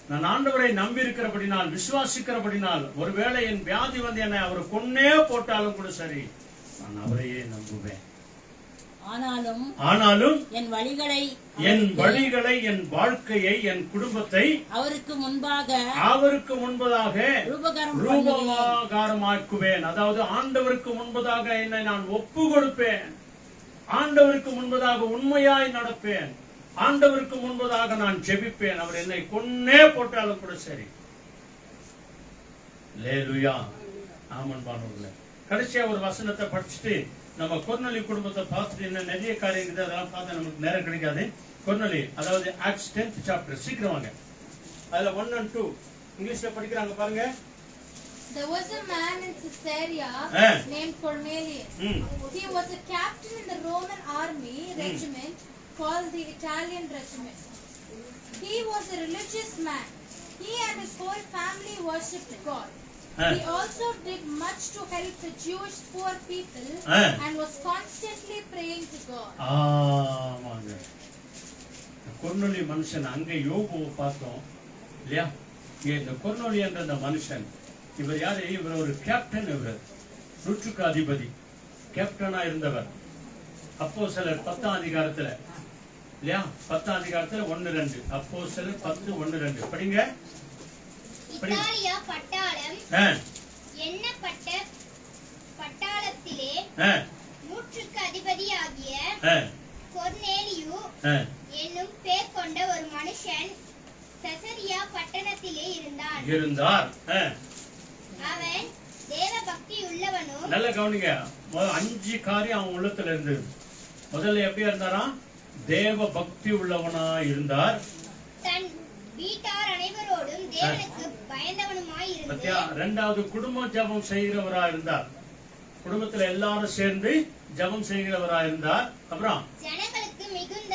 நான் ஆண்டவரை நம்பி இருக்கிறபடினால், விசுவாசிக்கிறபடினால், ஒருவேளை என் வியாதி வந்து என்னை அவர் கொன்னே போட்டாலும் கூட சரி, நான் அவரையே நம்புவேன். ஆனாலும் என் வழிகளை, என் வாழ்க்கையை, என் குடும்பத்தை அவருக்கு முன்பதாக ரூபகாரமாக்குவேன். அதாவது ஆண்டவருக்கு முன்பதாக என்னை நான் ஒப்பு கொடுப்பேன். ஆண்டவருக்கு முன்பதாக உண்மையாய் நடப்பேன். ஆண்டவருக்கு முன்பதாக நான் ஜெபிப்பேன். அவர் என்னை கொன்னே போட்டாலும் கூட சரி. அல்லேலூயா. ஆமென் பானூர்ல கடைசியா ஒரு வசனத்தை படிச்சுட்டு நம்ம கொர்நேலி குடும்பத்தை பார்த்துட்டு என்ன நிறைய காரியங்கள் அதெல்லாம் பார்த்தா நமக்கு நேரம் கிடைக்காது. கொர்நேலி, அதாவது ஆக்ட்ஸ் 10th சாப்டர், சீக்கிரம் வாங்க. அதுல 1 and 2 இங்கிலீஷ்ல படிக்கிறாங்க பாருங்க. There was a man in Caesarea named Cornelius. He was a captain in the Roman army regiment called the Italian regiment. He was a religious man. He and his whole family worshipped God. He also did much to help the Jewish poor people and was constantly praying to God. ஆமாங்க. கொர்நேலி மனுஷன் அங்க யோபுவை பார்த்தோம் இல்லையா? இந்த கொர்நேலி என்ற அந்த மனுஷன், இவர் யாரு? இவர் ஒரு கேப்டன். இவர் நூற்றுக்கு அதிபதி, கேப்டனா இருந்தவர். அப்போஸ்தலர் 10ஆம் அதிகாரத்துல இல்லையா? 10ஆம் அதிகாரத்துல 1-2. அப்போஸ்தலர் 10:1-2 படிங்க. இத்தாலியா பட்டாளம் எண்ணப்பட்ட பட்டாளத்திலே நூற்றுக்கு அதிபதியாகிய கொர்நேலியு என்னும் பேர் கொண்ட ஒரு மனுஷன் செசரியா பட்டணத்திலே இருந்தார். அவன் தேவ பக்தி உள்ளவனும். நல்ல கவனிங்க. 5 காரியம் அவன் உள்ளத்துல இருந்தது. முதல்ல எப்படியா இருந்தாராம்? தேவ பக்தி உள்ளவனா இருந்தார். தன் வீட்டார் அனைவரோடும் தேவனுக்கு பயந்தவனுமாய் இருந்து. பத்தியா? இரண்டாவது குடும்ப ஜெபம் செய்கிறவரா இருந்தார். குடும்பத்துல எல்லாரும் சேர்ந்து ஜெபம் செய்கிறவரா இருந்தார். அப்புறம் ஜனங்களுக்கு மிகுந்த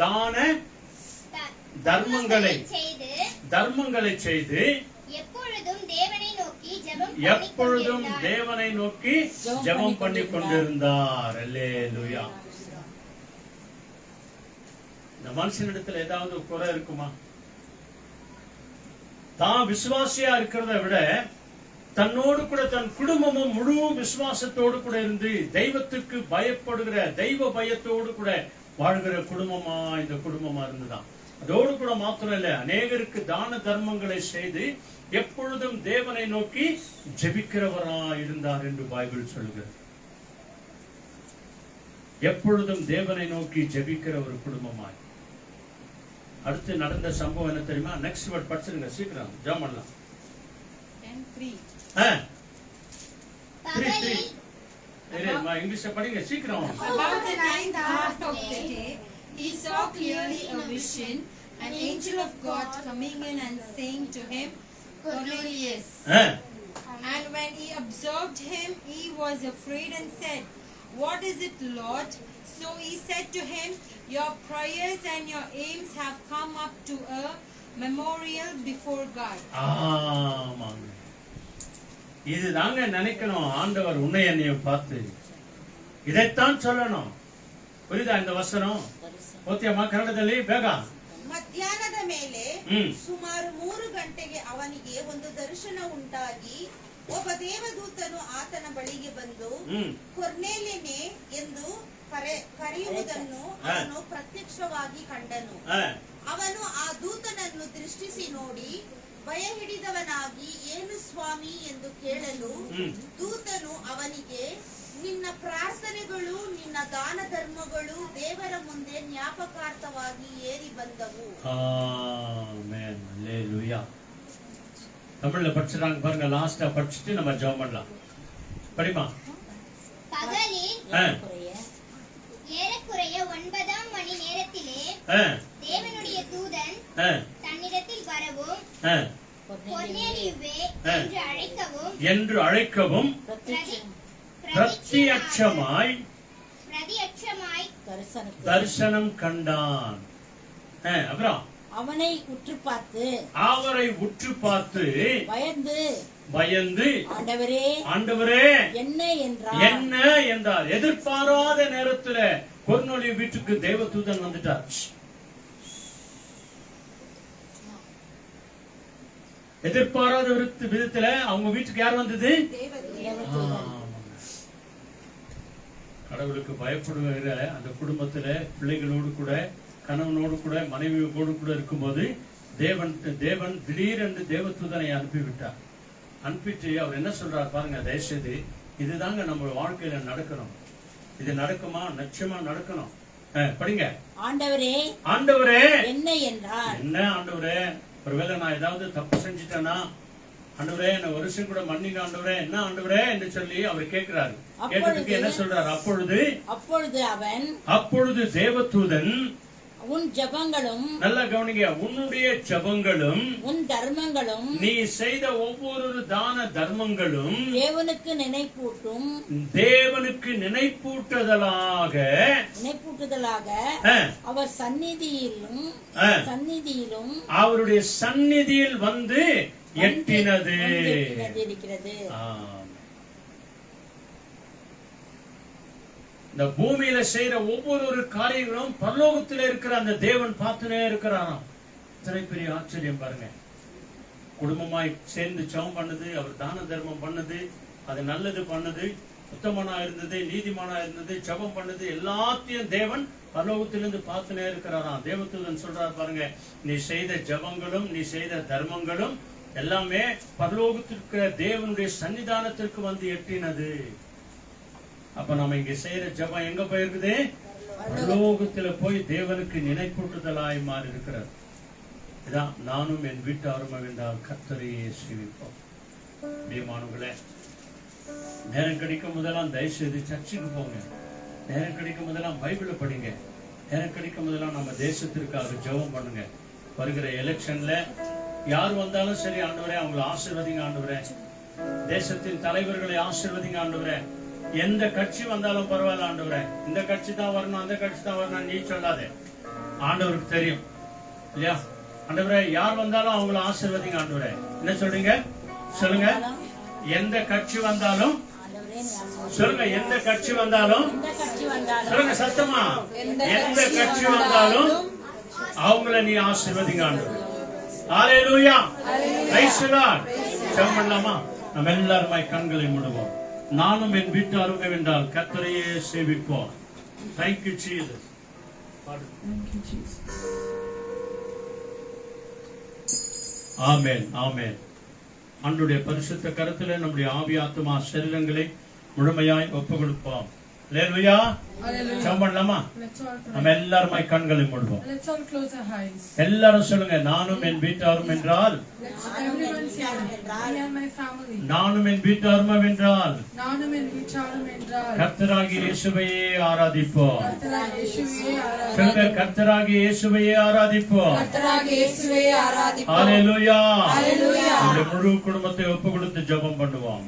தான தர்மங்களை செய்து எப்பொழுதும் தேவனை நோக்கி ஜெபம் பண்ணி கொண்டிருந்தார். அல்லேலூயா. இந்த மனுஷனிடத்துல ஏதாவது குறை இருக்குமா? தான் விசுவாசியா இருக்கிறத விட தன்னோடு கூட தன் குடும்பமும் முழு விசுவாசத்தோடு கூட இருந்து தெய்வத்துக்கு பயப்படுகிற தெய்வ பயத்தோடு கூட வாழ்கிற குடும்பமா இந்த குடும்பமா இருந்துதான். அதோடு கூட மாத்திரம் இல்ல, அநேகருக்கு தான தர்மங்களை செய்து எப்பொழுதும் தேவனை நோக்கி ஜெபிக்கிறவரா இருந்தார் என்று பைபிள் சொல்கிறது. எப்பொழுதும் தேவனை நோக்கி ஜெபிக்கிற ஒரு குடும்பமாய். அடுத்து நடந்த சம்பவம் என்ன தெரியுமா? நெக்ஸ்ட் வேர்ட் படிச்சிருங்க சீக்கிரம், ஜெபம் பண்ணலாம். இங்கிலீஷ்ல படிங்க சீக்கிரம். About the 9th hour of the day, he saw clearly a vision, an angel of God coming in and saying to him, Cornelius. And when he observed him, he was afraid and said, What is it, Lord? So he said to him, Your prayers and your aims have come up to a memorial before God. ஆமாங்க. இதுதாங்க நினைக்கணும். ஆண்டவர் உன்னை என்னையும் பார்த்து இதைத்தான் சொல்லணும். புரியுதா இந்த ವಚனம்? ಓದ್ತೀಯಮ್ಮ ಕನ್ನಡದಲ್ಲಿ ಬೇಗ? ಮಧ್ಯಾಹ್ನದ ಮೇಲೆ ಸುಮಾರು 3 ಗಂಟೆಗೆ ಅವನಿಗೆ ಒಂದು ದರ್ಶನ ಉಂಟಾಗಿ ಒಬ್ಬ ದೇವದೂತನು ಆತನ ಬಳಿಗೆ ಬಂದು ಕೊರ್ನೇಲಿಯನೇ ಎಂದು ಕರೆಯುವುದನ್ನು ಅವನು ಪ್ರತ್ಯಕ್ಷವಾಗಿ ಕಂಡನು. ಅವನು ಆ ದೂತನನ್ನು ದೃಷ್ಟಿಸಿ ನೋಡಿ ಭಯ ಹಿಡಿದವನಾಗಿ, ಏನು ಸ್ವಾಮಿ ಎಂದು ಕೇಳಲು ದೂತನು ಅವನಿಗೆ, ನಿನ್ನ ಪ್ರಾರ್ಥನೆಗಳು ನಿನ್ನ ದಾನ ಧರ್ಮಗಳು ದೇವರ ಮುಂದೆ ಜ್ಞಾಪಕಾರ್ಥವಾಗಿ ಏರಿ ಬಂದವು. ஆமென். அல்லேலூயா. தமிழ்ல படிச்சுறாங்க பாருங்க. லாஸ்டா படிச்சிட்டு நம்ம ஜெபம் பண்ணலாம். படிமா. பகலில் ஏறக்குறைய 9ஆம் மணி நேரத்திலே தேவனுடைய தூதன் தன்னிடத்தில் வரவும் கொர்நேலியுவே என்று அழைக்கவும் பிரத்யட்சமாய் தரிசனம் கண்டான். அப்புறம் அவரை உற்று பார்த்து பயந்து ஆண்டவரே என்ன என்றார். எதிர்பாராத நேரத்துல கொர்நேலியு வீட்டுக்கு தேவதூதன் வந்துட்டார். எதிர்பாராத விதத்துல அவங்க வீட்டுக்கு யார் வந்தது? கடவுளுக்கு பயப்படுகிற அந்த குடும்பத்துல பிள்ளைகளோடு கூட கணவனோடு கூட மனைவியோடு கூட இருக்கும்போது தேவன் திடீரென்று தேவதூதனை அனுப்பிவிட்டார். அனுப்பிட்டு அவர் என்ன சொல்றார் பாருங்க. தயவுசெய்து இதுதாங்க நம்ம வாழ்க்கையில நடக்கணும். இது நடக்குமா? நிச்சயமா நடக்கணும். படிங்க. ஆண்டவரே என்ன என்றார். என்ன ஆண்டவரே, ஒருவேளை நான் ஏதாவது தப்பு செஞ்சிட்டேன்னா ஆண்டவரே என்ன ஒரு வருஷம் கூட மன்னிங்க ஆண்டவரே, என்ன ஆண்டவரே என்று சொல்லி அவர் கேட்கிறாரு. கேட்டதுக்கு என்ன சொல்றாரு? அப்பொழுது தேவதூதன் உன் ஜெபங்களும், நல்ல கவனிங்க, உன்னுடைய ஜெபங்களும் உன் தர்மங்களும் நீ செய்த ஒவ்வொரு தான தர்மங்களும் தேவனுக்கு நினைப்பூட்டுதலாக அவர் சந்நிதியிலும் அவருடைய சந்நிதியில் வந்து எட்டினது இருக்கிறது. இந்த பூமியில செய்யற ஒவ்வொரு காரியங்களும் பரலோகத்தில் இருக்கிற அந்த தேவன் பார்த்துனே இருக்கிறாராம். இத்தனை பெரிய ஆச்சரியம் பாருங்க. குடும்பமாய் சேர்ந்து ஜெபம் பண்ணது, அவர் தான தர்மம் பண்ணது, அது நல்லது பண்ணது, உத்தமனா இருந்தது, நீதிமானா இருந்தது, ஜெபம் பண்ணது, எல்லாத்தையும் தேவன் பரலோகத்திலிருந்து பார்த்துனே இருக்கிறாராம். தேவதூதன் சொல்றார் பாருங்க, நீ செய்த ஜெபங்களும் நீ செய்த தர்மங்களும் எல்லாமே பரலோகத்திற்கு தேவனுடைய சன்னிதானத்திற்கு வந்து எட்டினது. அப்ப நம்ம இங்க செய்யற ஜெபம் எங்க போயிருக்குது? பரலோகத்துல போய் தேவனுக்கு நினைப்பூட்டுதலாய் மாறி இருக்கிறார். இதான் நானும் என் வீட்டாரும் என்றால் கர்த்தரையே சேவிப்போம். பிரியமானவர்களே, நேரம் கிடைக்கும் போதெல்லாம் தயவு செய்து சர்ச்சுக்கு போங்க. நேரம் கிடைக்கும் போதெல்லாம் பைபிளை படிங்க. நேரம் கிடைக்கும் போதெல்லாம் நம்ம தேசத்திற்காக ஜெபம் பண்ணுங்க. வருகிற எலெக்ஷன்ல யார் வந்தாலும் சரி ஆண்டவரே, அவங்களை ஆசீர்வதிங்க ஆண்டவரே. தேசத்தின் தலைவர்களை ஆசீர்வதிங்க ஆண்டவரே. எந்த கட்சி வந்தாலும் பரவாயில்ல ஆண்டவரே. இந்த கட்சி தான் வரணும், அந்த கட்சி தான் வரணும் நீ சொல்லாதே. ஆண்டவருக்கு தெரியும் இல்லையா? ஆண்டவரே, யார் வந்தாலும் அவங்களை ஆசீர்வதிங்க ஆண்டவரே. என்ன சொல்றீங்க சொல்லுங்க. எந்த கட்சி வந்தாலும் சொல்லுங்க. எந்த கட்சி வந்தாலும் சொல்லுங்க சத்தமா. எந்த கட்சி வந்தாலும் அவங்கள நீ ஆசீர்வதிங்க ஆண்டவரே. ஹல்லேலூயா, பிரைஸ் தி லார்ட். ஜெபம் பண்ணலாமா? நம்ம எல்லாரும் கண்களை மூடுவோம். நானும் என் வீட்டாரும் என்றால் கர்த்தரையே சேவிப்போம். Thank you Jesus. Thank you, Jesus. ஆமென், ஆமென். ஆண்டவருடைய பரிசுத்த கரத்திலே நம்முடைய ஆவி ஆத்துமா சரீரங்களை முழுமையாய் ஒப்புக் கொடுப்போம். ஹல்லேலூயா. ஜெபம் பண்ணலாமா? நம்ம எல்லாரும் கண்களை மூடுவோம். Let's all close our eyes. எல்லாரும் சொல்லுங்க. நானும் என் வீட்டாரும் என்றால் Everyone say, me and my family. நானும் என் வீட்டாரும் என்றால் நானும் என் வீட்டாரும் என்றால் கர்த்தராகிய இயேசுவையே ஆராதிப்போம். கர்த்தராகிய இயேசுவையே ஆராதிப்போம். சொல்லுங்க. கர்த்தராகிய இயேசுவையே ஆராதிப்போம். கர்த்தராகிய இயேசுவையே ஆராதிப்போம். ஹல்லேலூயா. ஹல்லேலூயா. நம்முடைய முழு குடும்பத்தை ஒப்புக் கொடுத்து ஜெபம் பண்ணுவோம்.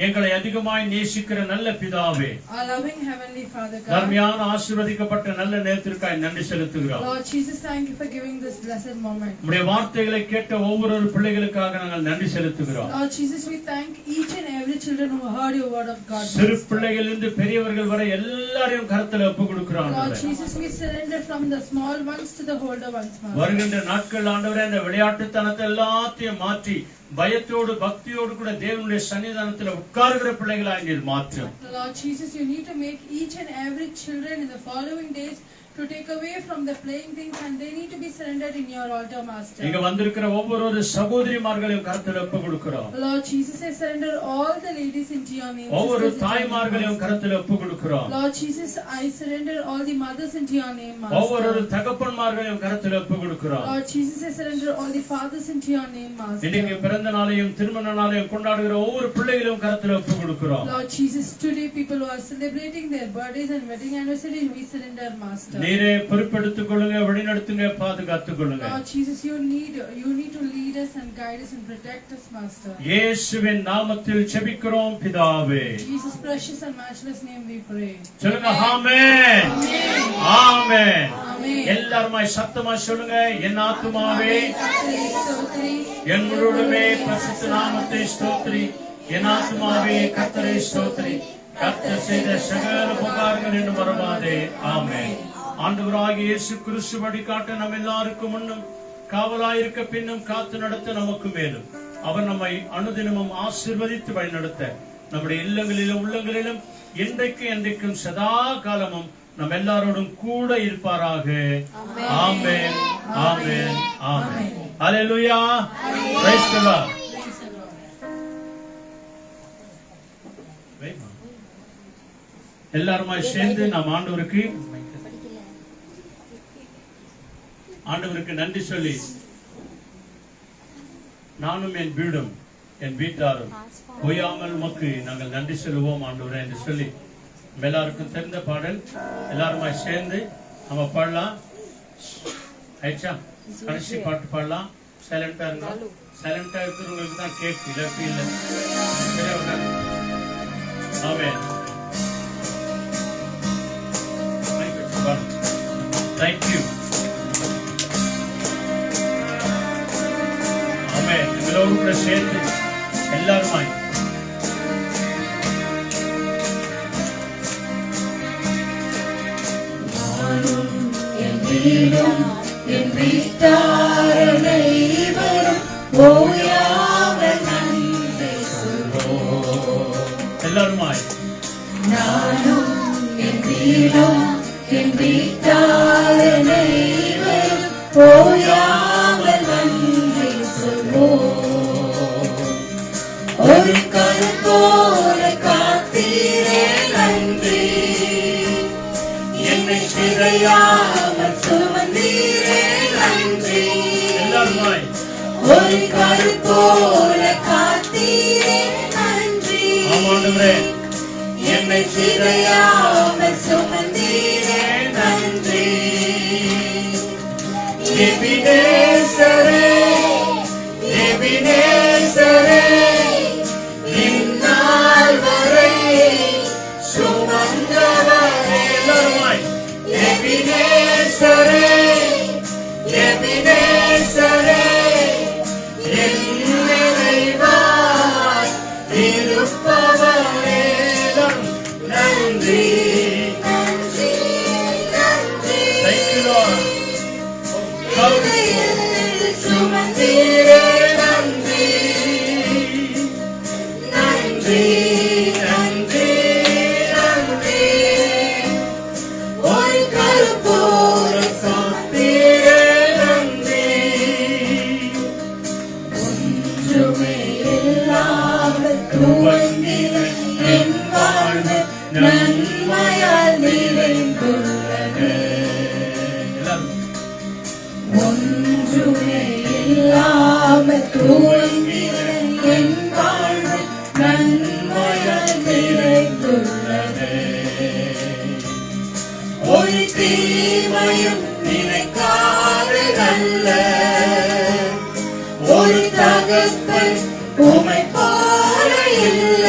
எங்களை அதிகமாய் நேசிக்கிற நல்ல பிதாவே, Our loving heavenly Father God, தர்மியான ஆசீர்வதிக்கப்பட்ட நல்ல நேரத்திற்காய் நன்றி செலுத்துகிறோம். Lord Jesus, thank you for giving this blessed moment. உம்முடைய வார்த்தைகளை கேட்ட ஒவ்வொரு பிள்ளைகளுக்காக நாங்கள் நன்றி செலுத்துகிறோம். Lord Jesus, we thank each and every children who heard your word of God. சிறு பிள்ளைகளிலிருந்து பெரியவர்கள் வரை எல்லாரையும் கரத்தில் ஒப்புக் கொடுக்கிறோம். Lord Jesus, we surrender from the small ones to the older ones. வருகின்ற நாட்கள் ஆண்டவரே, இந்த விளையாட்டுத்தனத்தை எல்லாத்தையும் மாற்றி பயத்தோடு பக்தியோடு கூட தேவனுடைய சன்னிதானத்தில் உட்கார்கிற பிள்ளைகளாக நீர் மாற்றும். Lord Jesus, you need to make each and every children in the following days to take away from the playing things, and they need to be surrendered in your altar, Master. இங்க வந்திருக்கிற ஒவ்வொரு சகோதரிமார்களையும் கரத்தில் ஒப்புக் கொடுக்கிறோம். Lord Jesus, I surrender all the ladies into your name. ஒவ்வொரு தாய்மார்களையும் கரத்தில் ஒப்புக் கொடுக்கிறோம். Lord Jesus, I surrender all the mothers into your name, Master. ஒவ்வொரு தகப்பன்மார்களையும் கரத்தில் ஒப்புக் கொடுக்கிறோம். Lord Jesus, I surrender all the fathers into your name, Master. இன்னைக்கு பிறந்த நாளையும் திருமண நாளையும் கொண்டாடுகிற ஒவ்வொரு பிள்ளைகளையும் கரத்தில் ஒப்புக் கொடுக்கிறோம். Lord Jesus, today people who are celebrating their birthdays and wedding anniversaries, we surrender, Master. நீரே பொறுப்பெடுத்துக் கொள்ளுங்க, வழிநடத்துங்க, பாதுகாத்துக் கொள்ளுங்க. Lord Jesus, you need to lead us and guide us and protect us, Master. இயேசுவின் நாமத்தில் ஜெபிக்கிறோம் பிதாவே. Jesus' precious and matchless name we pray. சொல்லுங்க. ஆமென், ஆமென். Amen. எல்லாரும் சத்தமா சொல்லுங்க. என் ஆத்துமாவே என் முழுவதுமே பரிசுத்த நாமத்தை ஸ்தோத்திரி. என் ஆத்துமாவே கர்த்தரை ஸ்தோத்திரி. கர்த்தர் செய்த சகல உபகாரங்கள் என்று மறவாதே. ஆமென். ஆண்டவராகிய இயேசு கிறிஸ்து வழிகாட்ட நம்ம எல்லாருக்கும் முன்னும் காவலாயிருக்க பின்னும் காத்து நடத்த நமக்கு மேலும் அவர் நம்மை அனுதினமும் ஆசீர்வதித்து வழிநடத்த நம்முடைய இல்லங்களிலும் உள்ளங்களிலும் இன்றைக்கு என்றைக்கும் சதா காலமும் நம்ம எல்லாரோடும் கூட இருப்பாராக. ஆமென், ஆமென், ஆமென். ஹல்லேலூயா. Praise the Lord. எல்லாருமா சேர்ந்து நாம் ஆண்டவருக்கு நன்றி சொல்லி நானும் என் வீடும் என் வீட்டாரும் ஓயாமல் உமக்கு நாங்கள் நன்றி சொல்லுவோம் ஆண்டவரே என்று சொல்லி எல்லாருக்கும் தெரிந்த பாடல் எல்லாருமாய் சேர்ந்து நம்ம பாடலாம். ஆயிடுச்சா? கடைசி பாட்டு பாடலாம். சைலண்டா இருங்க. சைலண்டா இருக்கிறவங்களுக்கு தான் கேட்கு, இல்லாட்டி இல்லை. ஆமென். Thank you. ஆமென். எங்களோடு கூட சேர்ந்து எல்லாருமாய் என் வீடும் என் வீட்டாரை வரும் ஓயாமல் நன்றி சொல்வோம். எல்லாருமாய் நானும் என் வீடும் என் வீட்டாரை வரும் ஓயாமல் நன்றி சொல்வோம். ஒரு கல் போல காத்தீரே நன்றி, என்னை சிறையாமல் சுமந்தீரே நன்றி. எல்லாருமாய் ஒரு கல் போல காத்தீரே நன்றி, ஆண்டவரே என்னை சிதையாமல் சுமந்தீரே நன்றி. எபினேசரே எபினேசரே இந்நாள் வரை சுமந்தவரே. எல்லாருமாய் எபினேசரே எபினேசரே என் நினைவாய் இருப்பவரே. நன்றி நன்றி நன்றி. Thank you, Lord. சுமந்தீரே நன்றி நன்றி நன்றி நன்றி. ஒரு கருப்போர சாத்தீரே நன்றி. ஒன்றுமே இல்லாமல் துவங்கின என் வாழ்வு நன்மையால் நிறைந்துள்ளது. ஒன்றுமே இல்லாமல் துவங்கின என் வாழ்வு நன்மையால் நிறைந்துள்ளது. ஒரு தீமையும் நினைக்காததல்ல. ஒரு தகப்பன் உமை போல இல்ல.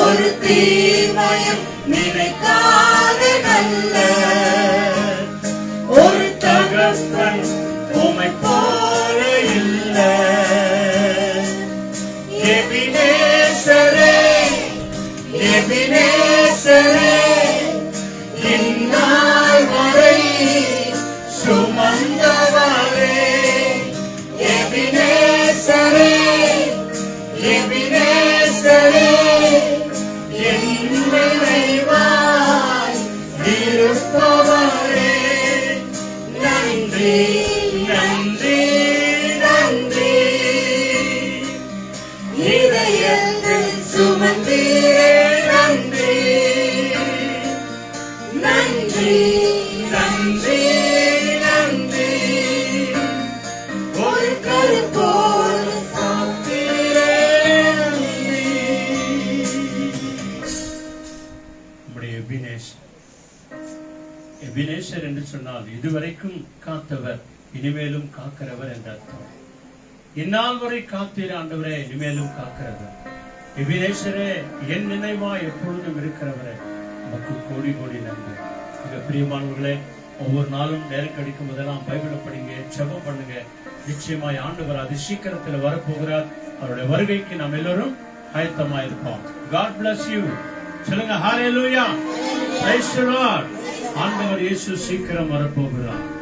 ஒரு தீமையும் நினைக்காததல்ல. ஒரு தகப்பன் உமை போல இல்ல. எபினேசரே எபினேசரே இந்நாள் வரை சுமந்தவரே. எபினேசரே எபினேசரே என் நினைவாய் இருப்பவரே. நன்றி நன்றி நன்றி. இதயத்தில் சுமந்தீரே நன்றி நன்றி நன்றி நன்றி. ஒரு கருப்போல சாத்தீரே நன்றி. நம்முடைய எபினேசர் என்று சொன்னால் இதுவரைக்கும் காத்தவர் இனிமேலும் காக்கிறவர் என்ற அர்த்தம். இந்நாள் வரை காத்தீர ஆண்டவரே இனிமேலும் காக்கிறவர். எபினேசரே என் நினைவா எப்பொழுதும் இருக்கிறவரே நமக்கு கோடி கோடி நன்றி. மிக பிரியமானவர்களே, ஒவ்வொரு நாளும் நேரம் கிடைக்கும் போதெல்லாம் பைபிளை படிங்க, ஜெபம் பண்ணுங்க. நிச்சயமாய் ஆண்டவர் அது சீக்கிரத்தில் வரப்போகிறார். அவருடைய வருகைக்கு நாம் எல்லோரும் ஆயத்தமா இருப்போம். God bless you. சொல்லுங்க ஹalleluya. Praise the Lord. ஆண்டவர் இயேசு சீக்கிரம் வரப்போகிறார்.